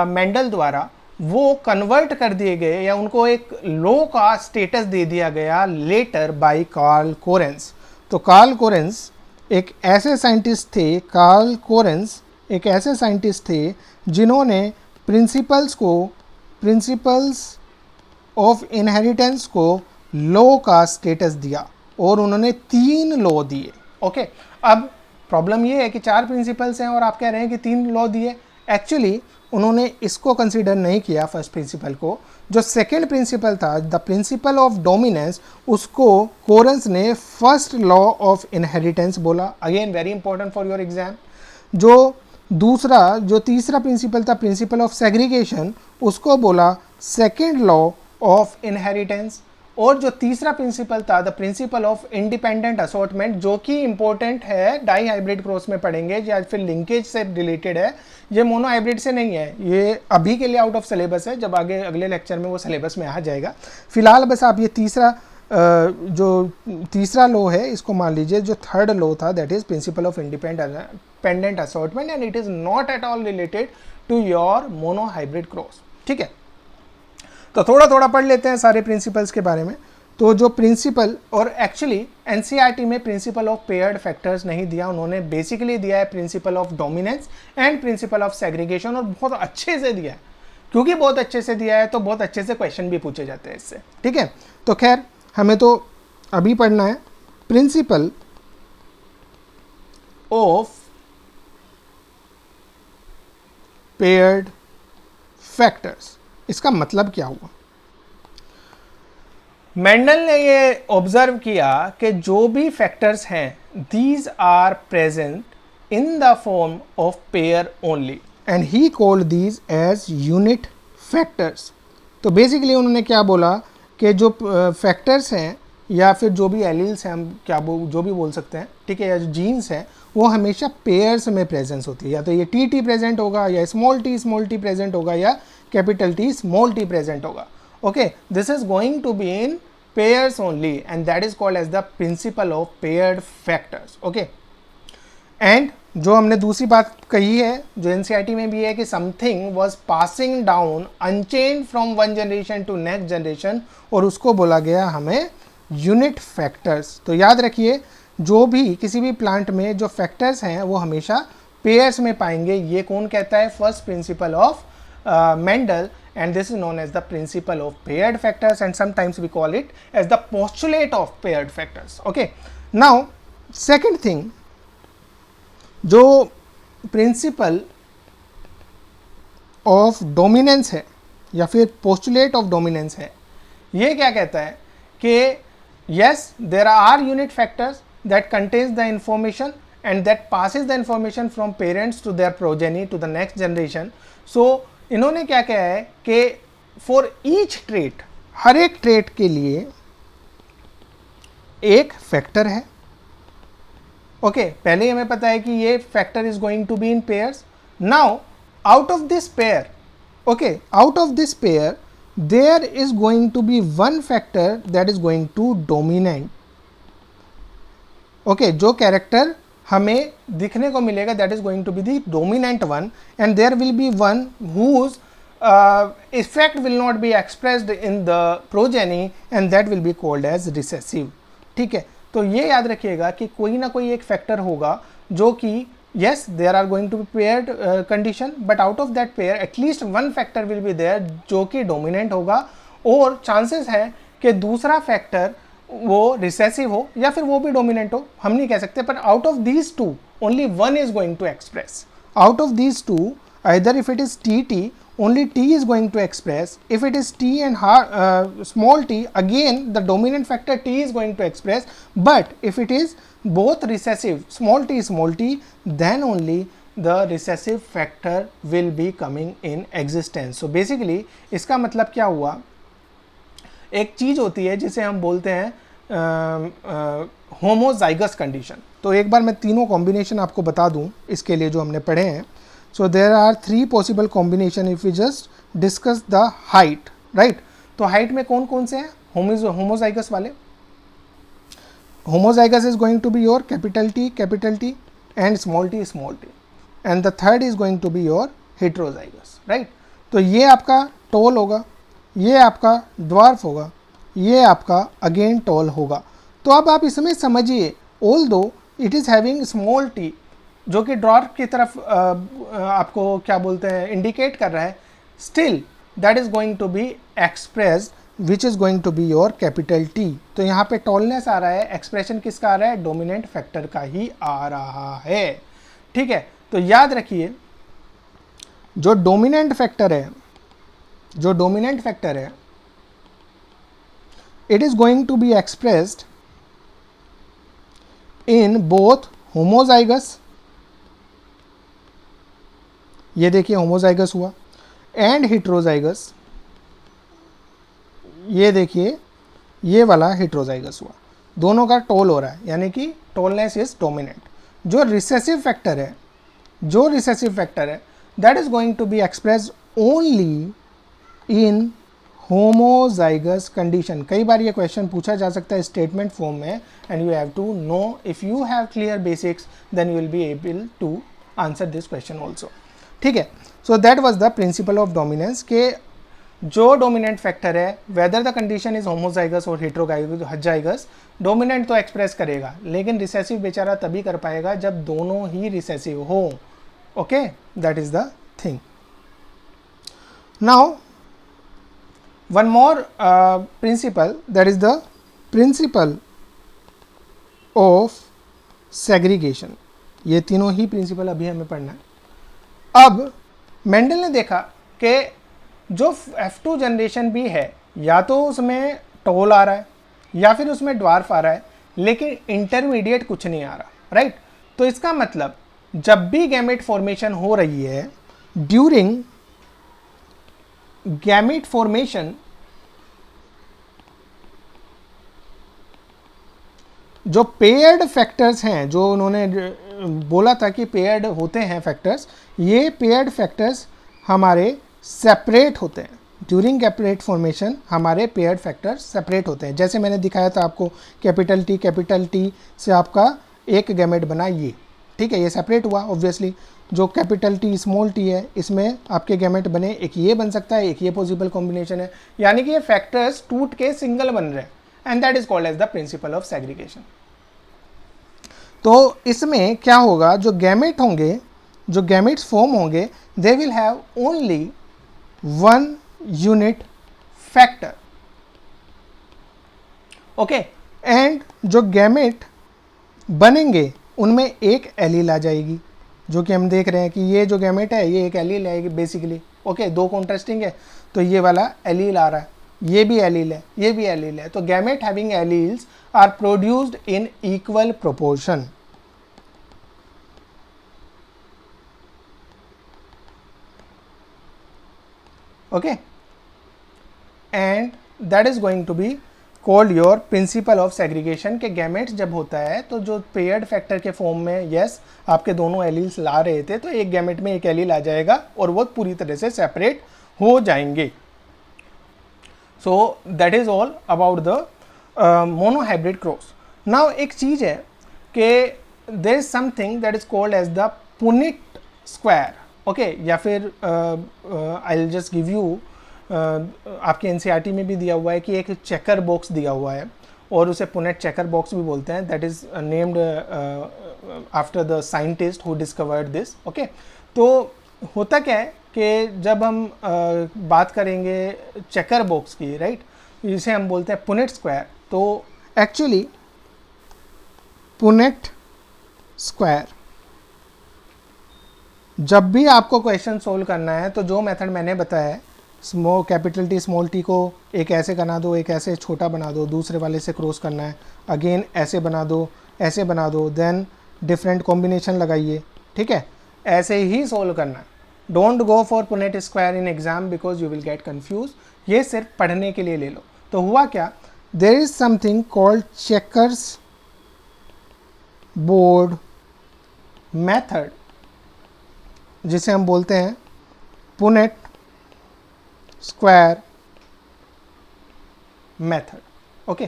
मेंडल द्वारा, वो कन्वर्ट कर दिए गए या उनको एक लॉ का स्टेटस दे दिया गया लेटर बाय कार्ल कोरेंस। तो कार्ल कोरेंस एक ऐसे साइंटिस्ट थे, कार्ल कोरेंस एक ऐसे साइंटिस्ट थे जिन्होंने प्रिंसिपल्स ऑफ इनहेरिटेंस को लॉ का स्टेटस दिया, और उन्होंने 3 लॉ दिए। ओके, अब प्रॉब्लम ये है कि 4 प्रिंसिपल्स हैं और आप कह रहे हैं कि 3 लॉ दिए। एक्चुअली उन्होंने इसको कंसीडर नहीं किया, फर्स्ट प्रिंसिपल को। जो सेकेंड प्रिंसिपल था, द प्रिंसिपल ऑफ डोमिनेंस, उसको कोरेंस ने फर्स्ट लॉ ऑफ इनहेरिटेंस बोला। Again very important for your exam. जो तीसरा प्रिंसिपल था, प्रिंसिपल ऑफ सेग्रीगेशन, उसको बोला सेकेंड लॉ ऑफ इनहेरिटेंस। और जो तीसरा प्रिंसिपल था, the principle of independent assortment, जो कि इंपॉर्टेंट है, डाई हाइब्रिड क्रॉस में पढ़ेंगे या फिर लिंकेज से रिलेटेड है, ये मोनो हाइब्रिड से नहीं है, ये अभी के लिए आउट ऑफ सिलेबस है, जब आगे अगले लेक्चर में वो सिलेबस में आ जाएगा। फिलहाल बस आप ये जो तीसरा लॉ है इसको मान लीजिए। जो थर्ड लॉ था, that is principle of independent assortment, and it is not at all related to your monohybrid cross. ठीक है, तो थोड़ा थोड़ा पढ़ लेते हैं सारे प्रिंसिपल्स के बारे में। तो जो प्रिंसिपल, और एक्चुअली एनसीईआरटी में प्रिंसिपल ऑफ पेयर्ड फैक्टर्स नहीं दिया, उन्होंने बेसिकली दिया है principal of dominance and principal of segregation, और बहुत अच्छे से दिया है। क्योंकि बहुत अच्छे से दिया है तो बहुत अच्छे से क्वेश्चन भी पूछे जाते हैं इससे। ठीक है, तो खैर हमें तो अभी पढ़ना है प्रिंसिपल ऑफ पेयर्ड फैक्टर्स। इसका मतलब क्या हुआ? मेंडल ने ये ऑब्जर्व किया कि जो भी फैक्टर्स हैं, these are present in the form of pair only, and he called these as unit factors. तो बेसिकली उन्होंने क्या बोला कि जो फैक्टर्स हैं या फिर जो भी एलील्स हैं, हम जो भी बोल सकते हैं, ठीक है, या जो जीन्स हैं, वो हमेशा पेयर्स में प्रेजेंस होती है। या तो ये टी प्रेजेंट होगा, या स्मॉल टी प्रेजेंट होगा, या capital T small T present होगा। Okay, this is going to be in pairs only, and that is called as the principle of paired factors. Okay, and जो हमने दूसरी बात कही है, जो एनसीईआरटी में भी है, कि something was passing down unchanged from one generation to next generation, और उसको बोला गया हमें यूनिट फैक्टर्स। तो याद रखिए, जो भी किसी भी प्लांट में जो फैक्टर्स हैं वो हमेशा पेयर्स में पाएंगे। ये कौन कहता है? First principle of Mendel, and this is known as the principle of paired factors, and sometimes we call it as the postulate of paired factors. Okay, now second thing, जो principle of dominance है या फिर postulate of dominance है, ये क्या कहता है कि yes, there are unit factors that contains the information and that passes the information from parents to their progeny to the next generation. So इन्होंने क्या कहा है कि फॉर ईच ट्रेट, हर एक ट्रेट के लिए एक फैक्टर है। ओके, पहले ही हमें पता है कि ये factor is going to be in pairs. Now out of this pair, okay, out of this pair there is going to be one factor that is going to dominate. Okay, जो character हमें दिखने को मिलेगा that is going to be the dominant one, and there will be one whose effect will not be expressed in the progeny and that will be called as recessive. ठीक है, तो ये याद रखिएगा कि कोई ना कोई एक फैक्टर होगा जो कि yes there are going to be paired condition, but out of that pair at least one factor will be there जो कि dominant होगा, और chances है कि दूसरा factor वो recessive हो या फिर वो भी dominant हो, हम नहीं कह सकते, पर out of these two only one is going to express. Out of these two, either if it is TT, only T is going to express. If it is T and small t, again the dominant factor T is going to express. But if it is both recessive, small t, then only the recessive factor will be coming in existence. So basically इसका मतलब क्या हुआ, एक चीज़ होती है जिसे हम बोलते हैं होमोजाइगस कंडीशन। तो एक बार मैं तीनों कॉम्बिनेशन आपको बता दूं इसके लिए जो हमने पढ़े हैं। So there are three possible combination if we just discuss the height, right? तो height में कौन कौन से हैं homozygous वाले? Homozygous is going to be your capital T and small t, and the third is going to be your heterozygous, right? तो ये आपका tall होगा, ये आपका dwarf होगा, ये आपका again tall होगा। तो अब आप इसमें समझिए, although it is having small t जो कि ड्वार्फ की तरफ आपको क्या बोलते हैं इंडिकेट कर रहा है, still that is going to be express which is going to be your capital T. तो यहाँ पे टॉलनेस आ रहा है, एक्सप्रेशन किसका आ रहा है, डोमिनेंट फैक्टर का ही आ रहा है। ठीक है, तो याद रखिए जो डोमिनेंट फैक्टर है it is going to be expressed in both homozygous, ये देखिए होमोजाइगस हुआ, एंड हेट्रोजाइगस, ये देखिए ये वाला हेट्रोजाइगस हुआ, दोनों का टोल हो रहा है, यानी कि टोलनेस इज डोमिनेंट। जो रिसेसिव फैक्टर है that is going to be expressed only in homozygous condition. कई बार ये क्वेश्चन पूछा जा सकता है स्टेटमेंट फॉर्म में, and you have to know, if you have clear basics then you will be able to answer this question also. ठीक है, so that was the principle of dominance के जो डोमिनेंट फैक्टर है whether the condition is homozygous और heterozygous, dominant तो express करेगा, लेकिन recessive बेचारा तभी कर पाएगा जब दोनों ही रिसेसिव हो। Okay, that is the thing. Now one more principle, that is the principle of segregation. ये तीनों ही प्रिंसिपल अभी हमें पढ़ना है। अब मेंडल ने देखा कि जो F2 जनरेशन भी है, या तो उसमें टोल आ रहा है या फिर उसमें ड्वार्फ आ रहा है, लेकिन इंटरमीडिएट कुछ नहीं आ रहा, राइट? तो इसका मतलब जब भी गैमेट फॉर्मेशन हो रही है, ड्यूरिंग गैमेट फॉर्मेशन जो पेयर्ड फैक्टर्स हैं, जो उन्होंने बोला था कि पेयर्ड होते हैं फैक्टर्स, ये पेयर्ड फैक्टर्स हमारे सेपरेट होते हैं। ड्यूरिंग गैमेट फॉर्मेशन हमारे पेयर्ड फैक्टर्स सेपरेट होते हैं। जैसे मैंने दिखाया था आपको, कैपिटल टी से आपका एक गैमेट बना ये, ठीक है, ये सेपरेट हुआ ऑब्वियसली। जो कैपिटल टी स्मॉल टी है, इसमें आपके गैमेट बने, एक ये बन सकता है, एक ये पॉसिबल कॉम्बिनेशन है, यानी कि ये फैक्टर्स टूट के सिंगल बन रहे हैं, and that is called as the principle of segregation. तो इसमें क्या होगा, जो गैमेट होंगे, जो गैमेट्स फॉर्म होंगे, they will have only one unit factor, okay, and जो गैमेट बनेंगे उनमें एक एलील आ जाएगी, जो कि हम देख रहे हैं कि ये जो गैमेट है ये एक एलील आएगी बेसिकली, ओके। दो कॉन्ट्रास्टिंग है तो ये वाला एलील आ रहा है, ये भी एलील है, ये भी एलील है। तो gamete having alleles are produced in equal proportion, okay, and that is going to be called your principle of segregation. के गैमेट्स जब होता है तो जो पेयर्ड फैक्टर के फॉर्म में यस आपके दोनों एलील्स ला रहे थे, तो एक गैमेट में एक एलील आ जाएगा और वो पूरी तरह से सेपरेट हो जाएंगे। So that is all about the monohybrid cross. Now एक चीज़ है कि there is something that is called as the Punnett square, okay, या फिर I will just give you, आपके एनसीईआरटी में भी दिया हुआ है कि एक चेकर बॉक्स दिया हुआ है और उसे पुनेट चेकर बॉक्स भी बोलते हैं, that is named after the scientist who discovered this, okay. तो होता क्या है कि जब हम बात करेंगे चेकर बॉक्स की, राइट, इसे हम बोलते हैं पुनेट स्क्वायर। तो एक्चुअली पुनेट स्क्वायर, जब भी आपको क्वेश्चन सोल्व करना है तो जो मेथड मैंने बताया है, small capital T small T को एक ऐसे बना दो, एक ऐसे छोटा बना दो, दूसरे वाले से क्रॉस करना है, अगेन ऐसे बना दो, ऐसे बना दो, देन डिफरेंट कॉम्बिनेशन लगाइए, ठीक है, ऐसे ही सोल्व करना है। Don't go for Punnett square in exam because you will get confuse, ये सिर्फ पढ़ने के लिए ले लो। तो हुआ क्या, there is something called checkers board method, जिसे हम बोलते हैं Punnett square method, okay.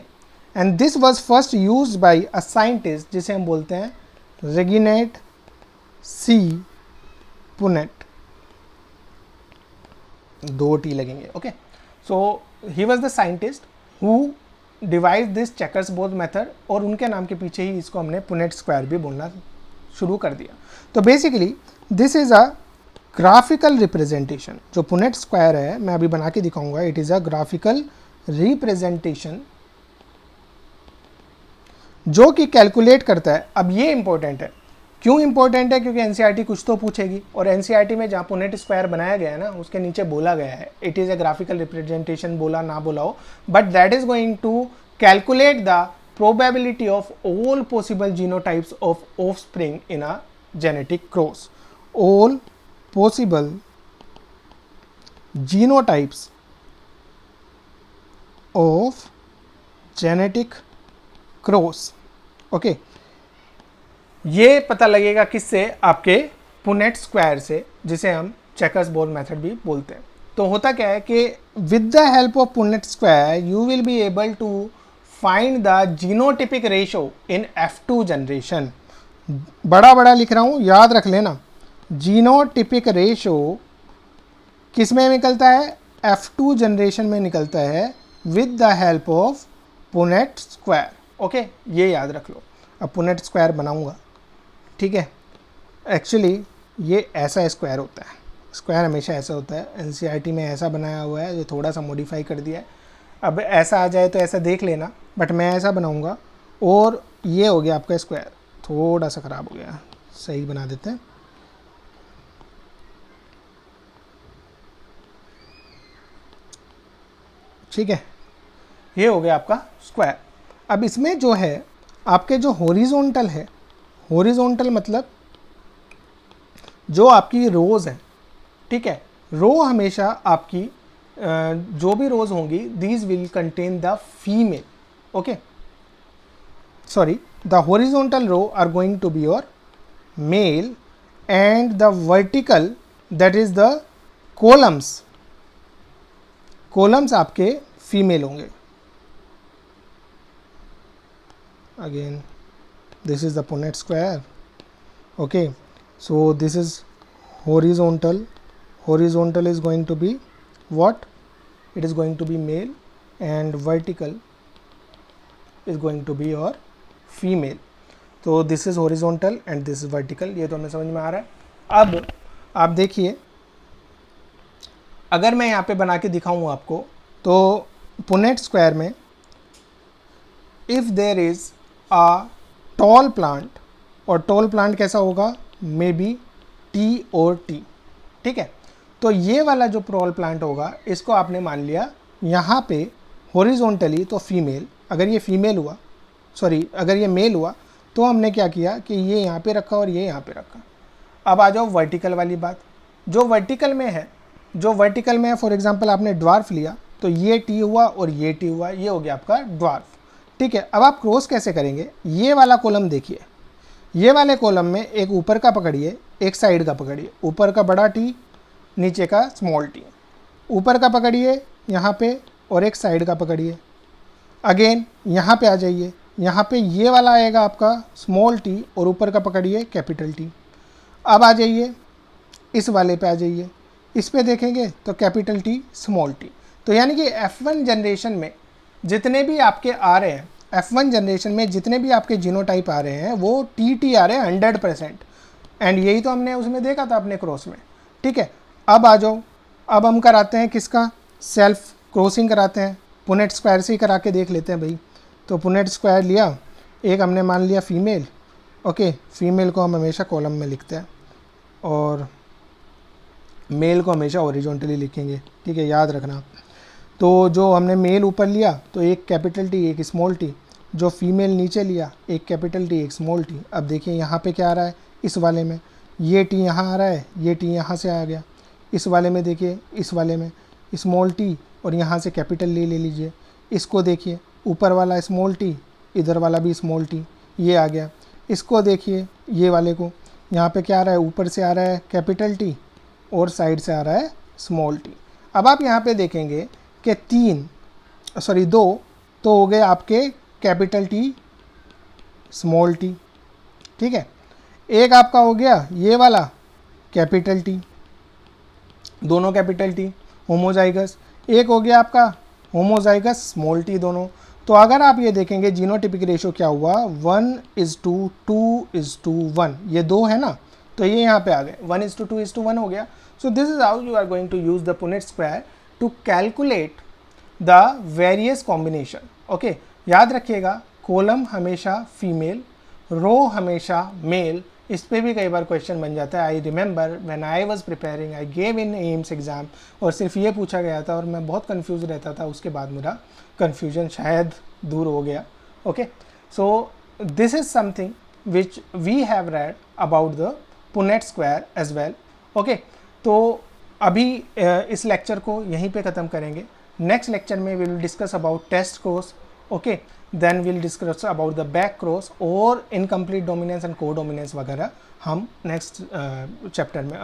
And this was first used by a scientist जिसे हम बोलते हैं रेगिनेट सी पुनेट, 2 टी लगेंगे, okay. So he was the scientist who devise this checkers board method, और उनके नाम के पीछे ही इसको हमने पुनेट स्क्वायर भी बोलना शुरू कर दिया। तो basically this is a graphical representation, जो पुनेट स्क्वायर है मैं अभी बना के दिखाऊंगा, it is a graphical representation जो कि कैलकुलेट करता है। अब ये इंपॉर्टेंट है, क्यों इंपॉर्टेंट है, क्योंकि एनसीईआरटी कुछ तो पूछेगी, और एनसीईआरटी में जहाँ पुनेट स्क्वायर बनाया गया है ना, उसके नीचे बोला गया है it is a graphical representation, बोला ना बोला हो, but that is going to calculate the probability of all possible genotypes of offspring in a genetic cross, all possible genotypes of genetic cross, okay. ये पता लगेगा किससे, आपके पुनेट स्क्वायर से, जिसे हम चेकर्स बोर्ड मेथड भी बोलते हैं। तो होता क्या है कि with the help of Punnett square you will be able to find the genotypic ratio in F2 generation. बड़ा बड़ा लिख रहा हूँ, याद रख लेना, जीनोटिपिक रेशो किस में निकलता है, F2 जनरेशन में निकलता है with the help of Punnett square, okay, ये याद रख लो। अब पुनेट स्क्वायर बनाऊंगा, ठीक है। एक्चुअली ये ऐसा स्क्वायर होता है, स्क्वायर हमेशा ऐसा होता है, एनसीईआरटी में ऐसा बनाया हुआ है, ये थोड़ा सा मॉडिफाई कर दिया है। अब ऐसा आ जाए तो ऐसा देख लेना, बट मैं ऐसा बनाऊंगा, और ये हो गया आपका स्क्वायर, थोड़ा सा ख़राब हो गया, सही बना देते हैं। ठीक है, ये हो गया आपका स्क्वायर। अब इसमें जो है आपके जो हॉरिजॉन्टल है, हॉरिजॉन्टल मतलब जो आपकी रोज है, ठीक है, रो हमेशा आपकी जो भी रोज होंगी these will contain the female, okay, sorry, the horizontal row are going to be your male and the vertical that is the columns, columns आपके फीमेल होंगे। Again this is the Punnett square, okay, so this is horizontal, horizontal is going to be what, it is going to be male, and vertical is going to be your female. तो this is horizontal and this is vertical, ये तो हमें समझ में आ रहा है। अब आप देखिए, अगर मैं यहाँ पे बना के दिखाऊँ आपको, तो पुनेट स्क्वायर में if there is a tall plant, और टॉल प्लांट कैसा होगा, मे बी टी और टी, ठीक है। तो ये वाला जो टॉल प्लांट होगा, इसको आपने मान लिया यहाँ पे हॉरिजॉन्टली तो फीमेल, अगर ये फीमेल हुआ, सॉरी अगर ये मेल हुआ, तो हमने क्या किया कि ये यहाँ पे रखा और ये यहाँ पे रखा। अब आ जाओ वर्टिकल वाली बात, जो वर्टिकल में है, जो वर्टिकल में है, फॉर एग्जांपल आपने ड्वार्फ लिया, तो ये टी हुआ और ये टी हुआ, ये हो गया आपका ड्वार्फ, ठीक है। अब आप क्रॉस कैसे करेंगे, ये वाला कॉलम देखिए, ये वाले कॉलम में एक ऊपर का पकड़िए, एक साइड का पकड़िए, ऊपर का बड़ा टी, नीचे का स्मॉल टी, ऊपर का पकड़िए यहाँ पे और एक साइड का पकड़िए, अगेन यहाँ पे आ जाइए, यहाँ पे ये वाला आएगा आपका स्मॉल टी और ऊपर का पकड़िए कैपिटल टी। अब आ जाइए इस वाले पे आ जाइए, इस पे देखेंगे तो कैपिटल टी स्मॉल टी। तो यानी कि F1 जनरेशन में जितने भी आपके आ रहे हैं, F1 जनरेशन में जितने भी आपके जीनोटाइप आ रहे हैं वो टी आ रहे हैं 100%। एंड यही तो हमने उसमें देखा था अपने क्रॉस में, ठीक है। अब आ जाओ, अब हम कराते हैं किसका, सेल्फ क्रॉसिंग कराते हैं, पुनेट स्क्वायर से ही करा के देख लेते हैं भाई। तो पुनेट स्क्वायर लिया, एक हमने मान लिया फीमेल, ओके, फीमेल को हम हमेशा कॉलम में लिखते हैं और मेल को हमेशा ओरिजेंटली लिखेंगे, ठीक है, याद रखना। तो जो हमने मेल ऊपर लिया तो एक कैपिटल टी एक स्मॉल टी, जो फीमेल नीचे लिया एक कैपिटल टी एक स्मॉल टी। अब देखिए यहाँ पे क्या आ रहा है, इस वाले में ये टी यहाँ आ रहा है, ये टी यहाँ से आ गया। इस वाले में देखिए, इस वाले में स्मॉल टी और यहाँ से कैपिटल ले लीजिए। इसको देखिए, ऊपर वाला स्मॉल टी, इधर वाला भी स्मॉल टी, ये आ गया। इसको देखिए, ये वाले को, यहाँ पे क्या आ रहा है, ऊपर से आ रहा है कैपिटल टी और साइड से आ रहा है स्मॉल टी। अब आप यहाँ पे देखेंगे कि दो तो हो गए आपके कैपिटल टी स्मॉल टी, ठीक है। एक आपका हो गया ये वाला कैपिटल टी, दोनों कैपिटल टी होमोजाइगस। एक हो गया आपका होमोजाइगस स्मॉल टी दोनों। तो अगर आप ये देखेंगे जीनोटिपिक रेशियो क्या हुआ, 1:2, 2:1, ये दो है ना, तो ये यहाँ पे आ गए 1:2:1 हो गया। So this is how you are going to use the Punnett square to calculate the various combination. Okay, याद रखिएगा कॉलम हमेशा फीमेल, रो हमेशा मेल। इस पे भी कई बार क्वेश्चन बन जाता है। I remember when I was preparing, I gave in AIIMS exam, और सिर्फ ये पूछा गया था और मैं बहुत कंफ्यूज रहता था। उसके बाद मेरा कन्फ्यूजन शायद दूर हो गया। Okay, so this is something which we have read about the Punnett square as well. Okay, तो अभी इस लेक्चर को यहीं पे ख़त्म करेंगे। नेक्स्ट लेक्चर में we will discuss about test cross, okay, then will discuss about the back cross और incomplete dominance and codominance वगैरह हम नेक्स्ट चैप्टर में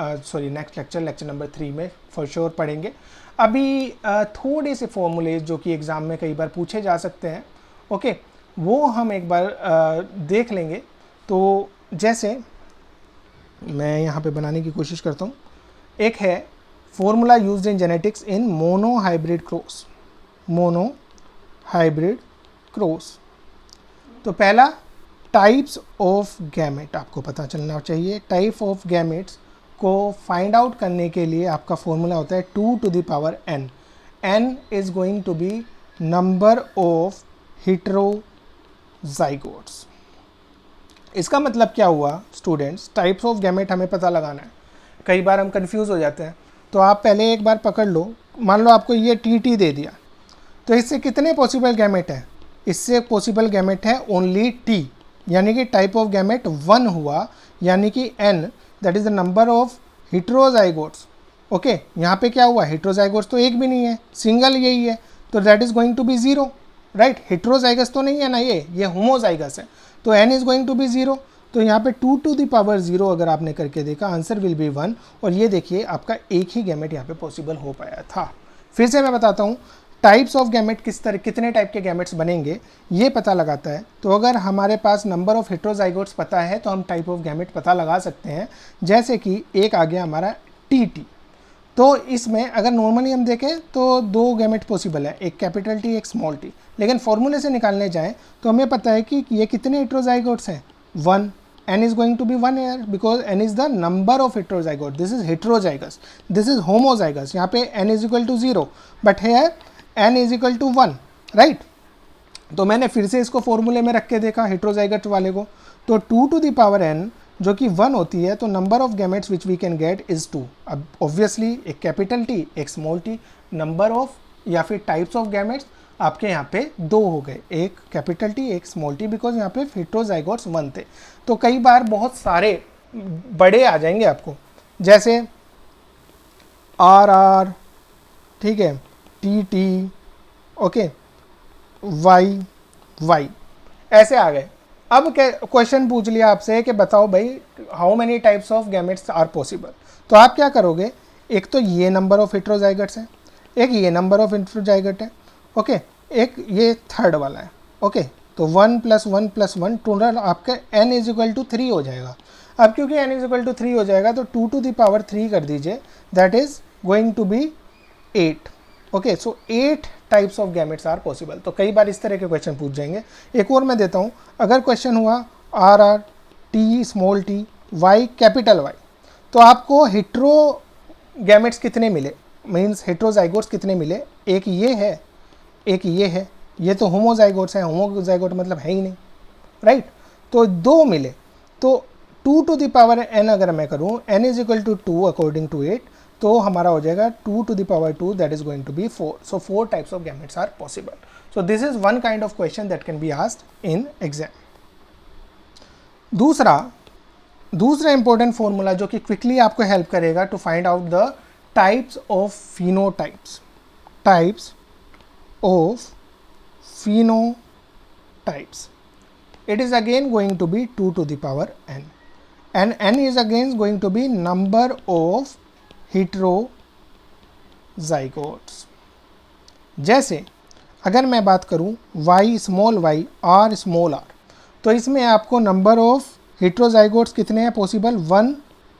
नेक्स्ट लेक्चर नंबर 3 में फॉर श्योर पढ़ेंगे। अभी थोड़े से फॉर्मूले जो कि एग्ज़ाम में कई बार पूछे जा सकते हैं, ओके, वो हम एक बार देख लेंगे। तो जैसे मैं यहाँ पे बनाने की कोशिश करता हूँ, एक है formula used in genetics in mono hybrid cross, mono hybrid cross. तो पहला टाइप्स ऑफ गैमेट आपको पता चलना चाहिए। टाइप ऑफ गैमेट्स को फाइंड आउट करने के लिए आपका फॉर्मूला होता है 2 to the power n। n is going to be number of heterozygotes. इसका मतलब क्या हुआ स्टूडेंट्स, टाइप्स ऑफ गैमेट हमें पता लगाना है। कई बार हम कंफ्यूज हो जाते हैं, तो आप पहले एक बार पकड़ लो। मान लो आपको ये टी दे दिया, तो इससे कितने पॉसिबल गैमेट हैं? इससे पॉसिबल गैमेट है ओनली टी, यानी कि टाइप ऑफ गैमेट 1 हुआ, यानी कि n that is the number of heterozygotes. Okay, यहाँ पे क्या हुआ, हेटेरोजाइगोट्स तो एक भी नहीं है, सिंगल यही है, तो that is going to be 0, right. Heterozygous तो नहीं है ना, ये होमोजाइगस है, तो n is going to be 0। तो यहाँ पे 2 to the power 0 अगर आपने करके देखा, आंसर विल बी 1। और ये देखिए आपका एक ही गैमेट यहाँ पे पॉसिबल हो पाया था। फिर से मैं बताता हूँ, टाइप्स ऑफ गैमेट कितने टाइप के गैमेट्स बनेंगे ये पता लगाता है। तो अगर हमारे पास नंबर ऑफ हेटेरोजाइगोट्स पता है तो हम टाइप ऑफ गैमेट पता लगा सकते हैं। जैसे कि एक आ गया हमारा टी, तो इसमें अगर नॉर्मली हम देखें तो 2 गैमेट पॉसिबल है, एक कैपिटल टी एक स्मॉल टी। लेकिन फॉर्मूले से निकालने जाएं तो हमें पता है कि ये कितने हेटेरोजाइगोट्स हैं, 1। n is going to be 1 here because n is the number of heterozygote. This is heterozygous, this is homozygous. यहाँ पे n is equal to 0, but here n is equal to 1, right? तो मैंने फिर से इसको फॉर्मूले में रख के देखा हेटेरोजाइगस वाले को, तो 2 to the power n जो कि 1 होती है, तो number of gametes which we can get is 2। अब ऑब्वियसली एक कैपिटल टी एक स्मॉल टी, नंबर ऑफ या फिर टाइप्स ऑफ गैमेट्स आपके यहाँ पे 2 हो गए, एक कैपिटल टी एक स्मॉल टी, बिकॉज यहाँ पे हेटेरोजाइगोट्स 1 थे। तो कई बार बहुत सारे बड़े आ जाएंगे आपको, जैसे RR, ठीक है, TT, ओके, Y ऐसे आ गए। अब क्वेश्चन पूछ लिया आपसे कि बताओ भाई how many types of gametes are possible. तो आप क्या करोगे, एक तो ये नंबर ऑफ हेटेरोजाइगट्स है, एक ये नंबर ऑफ हेटेरोजाइगट है, ओके, एक ये थर्ड वाला है, ओके, तो 1 + 1 + 1 टोटल आपका n = 3 हो जाएगा। अब क्योंकि n = 3 हो जाएगा तो 2⁻³ कर दीजिए, that is going to be 8। Okay, so 8 types of gametes are possible. तो कई बार इस तरह के क्वेश्चन पूछ जाएंगे। एक और मैं देता हूँ, अगर क्वेश्चन हुआ RR T small t Y capital Y, तो आपको हेट्रो गैमेट्स कितने मिले, मीन्स हेट्रोजाइगोट्स कितने मिले, एक ये है, एक ये है, ये तो होमोजाइगोट्स हैं, होमोजाइगोट मतलब है ही नहीं, राइट। तो 2 मिले, तो 2⁻n अगर मैं करूँ, n = 2 अकॉर्डिंग टू 8, तो हमारा हो जाएगा 2⁻2 that is going to be 4। So 4 types of gametes are possible. So this is one kind of question that can be asked in exam. दूसरा इंपॉर्टेंट फॉर्मूला जो कि क्विकली आपको हेल्प करेगा to find out the types of phenotypes, types of phenotypes. It is again going to be 2⁻n, and n is again going to be number of heterozygotes. जैसे अगर मैं बात करूं y small y r small r, तो इसमें आपको number of heterozygotes कितने हैं पॉसिबल, 1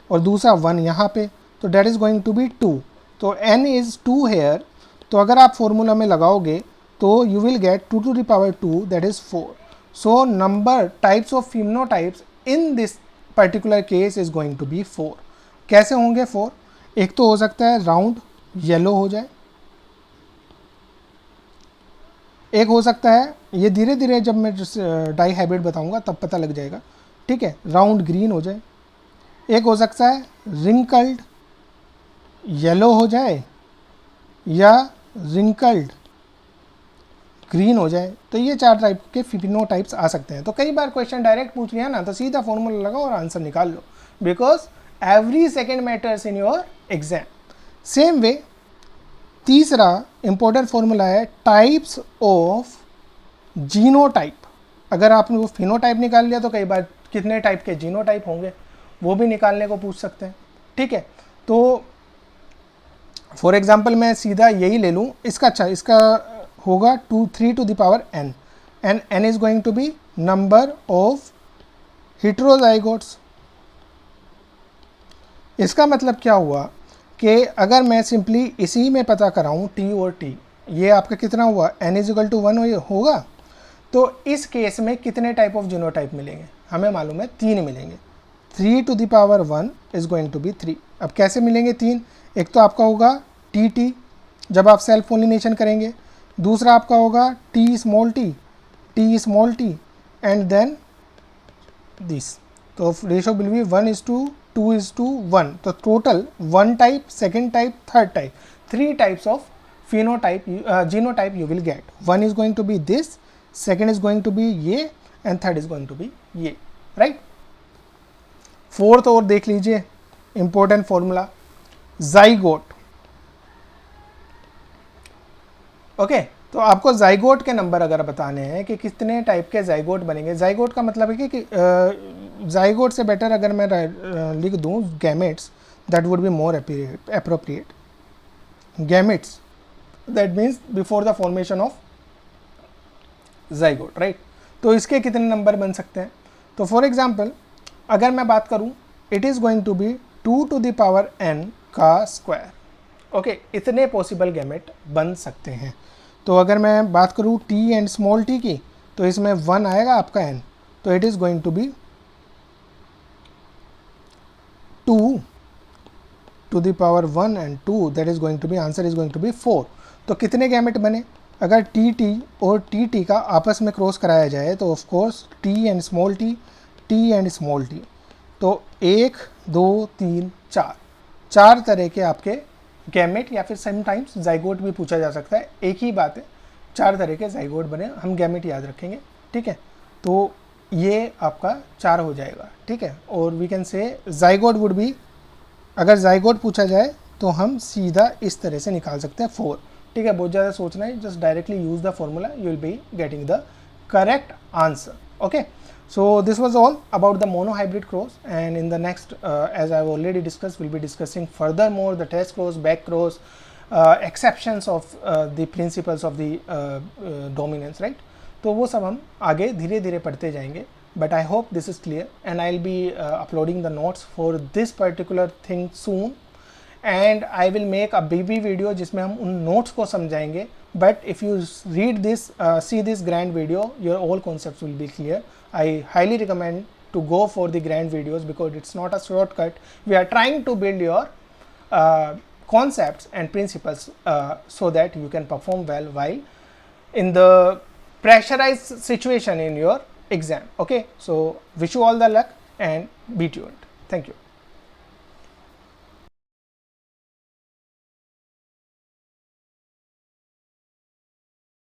और दूसरा 1 यहाँ पे, तो that is going to be 2। तो n इज 2 हेयर, तो अगर आप फॉर्मूला में लगाओगे तो you will get 2⁻2 that is 4. So number types of phenotypes in this particular case is going to be 4. कैसे होंगे 4? एक तो हो सकता है राउंड येलो हो जाए, एक हो सकता है, ये धीरे धीरे जब मैं डाई हैबिट बताऊंगा तब पता लग जाएगा, ठीक है, राउंड ग्रीन हो जाए, एक हो सकता है रिंकल्ड येलो हो जाए या रिंकल्ड ग्रीन हो जाए। तो ये 4 टाइप के फिनोटाइप्स आ सकते हैं। तो कई बार क्वेश्चन डायरेक्ट पूछ लिया ना, तो सीधा फॉर्मूला लगाओ और आंसर निकाल लो, because every second matters in your exam. Same way तीसरा इंपॉर्टेंट फॉर्मूला है टाइप्स ऑफ जीनोटाइप। अगर आपने वो फिनोटाइप निकाल लिया तो कई बार कितने टाइप के जीनोटाइप होंगे वो भी निकालने को पूछ सकते हैं, ठीक है। तो फॉर एग्जाम्पल मैं सीधा यही ले लूँ, इसका अच्छा इसका होगा 3⁻n, and n is going to be number of heterozygotes। इसका मतलब क्या हुआ कि अगर मैं सिंपली इसी में पता कराऊँ t और t, ये आपका कितना हुआ, n = 1 होगा, तो इस केस में कितने टाइप ऑफ जीनोटाइप मिलेंगे, हमें मालूम है 3 मिलेंगे। 3⁻1 इज गोइंग टू बी 3। अब कैसे मिलेंगे 3? एक तो आपका होगा टी जब आप सेल्फ पॉलिनेशन करेंगे, दूसरा आपका होगा T small T and then this, तो रेशो विल बी 1:2:1। तो total 1 type, second type, third type, 3 types of phenotype genotype you will get. 1 is going to be this, second is going to be ये, and third is going to be ये, right. Fourth और देख लीजिए important formula, zygote. Okay, तो आपको zygote के number अगर बताने हैं कि कितने टाइप के जाइगोट बनेंगे, जाइगोट का मतलब है कि जाइगोट से बेटर अगर मैं लिख दूं gametes, that would be more appropriate. Gametes that means before the formation of zygote, right. तो इसके कितने नंबर बन सकते हैं? तो फॉर एग्जाम्पल अगर मैं बात करूं, it is going to be 2⁻n का स्क्वायर। ओके, इतने पॉसिबल गैमेट बन सकते हैं। तो अगर मैं बात करूँ t एंड स्मॉल t की, तो इसमें 1 आएगा आपका n, तो it is going to be 2⁻1 and 2, that is going to be, answer is going to be 4। तो कितने गैमेट बने? अगर टी और टी का आपस में क्रॉस कराया जाए तो of course t and small t, तो 1 2 3 4 तरह के आपके गैमेट, या फिर समटाइम्स जाइगोट भी पूछा जा सकता है, एक ही बात है, 4 तरह के जाइगोट बने, हम गैमेट याद रखेंगे, ठीक है। तो ये आपका 4 हो जाएगा, ठीक है। और we can say zygote would be, अगर जाइगोट पूछा जाए तो हम सीधा इस तरह से निकाल सकते हैं 4, ठीक है। बहुत ज़्यादा सोचना है, just directly use the formula, you will be getting the correct answer. Okay, so this was all about the monohybrid cross, and in the next as I've already discussed, we'll be discussing furthermore the test cross, back cross, exceptions of the principles of the dominance, right। तो वो सब हम आगे धीरे धीरे पढ़ते जाएंगे. But I hope this is clear and I will be uploading the notes for this particular thing soon. And I will make a BB video जिसमें हम उन नोट्स को समझाएंगे. But if you read this see this grand video, your all concepts will be clear. I highly recommend to go for the grand videos because it's not a shortcut. We are trying to build your concepts and principles so that you can perform well while in the pressurized situation in your exam. Okay, so wish you all the luck and be tuned. Thank you.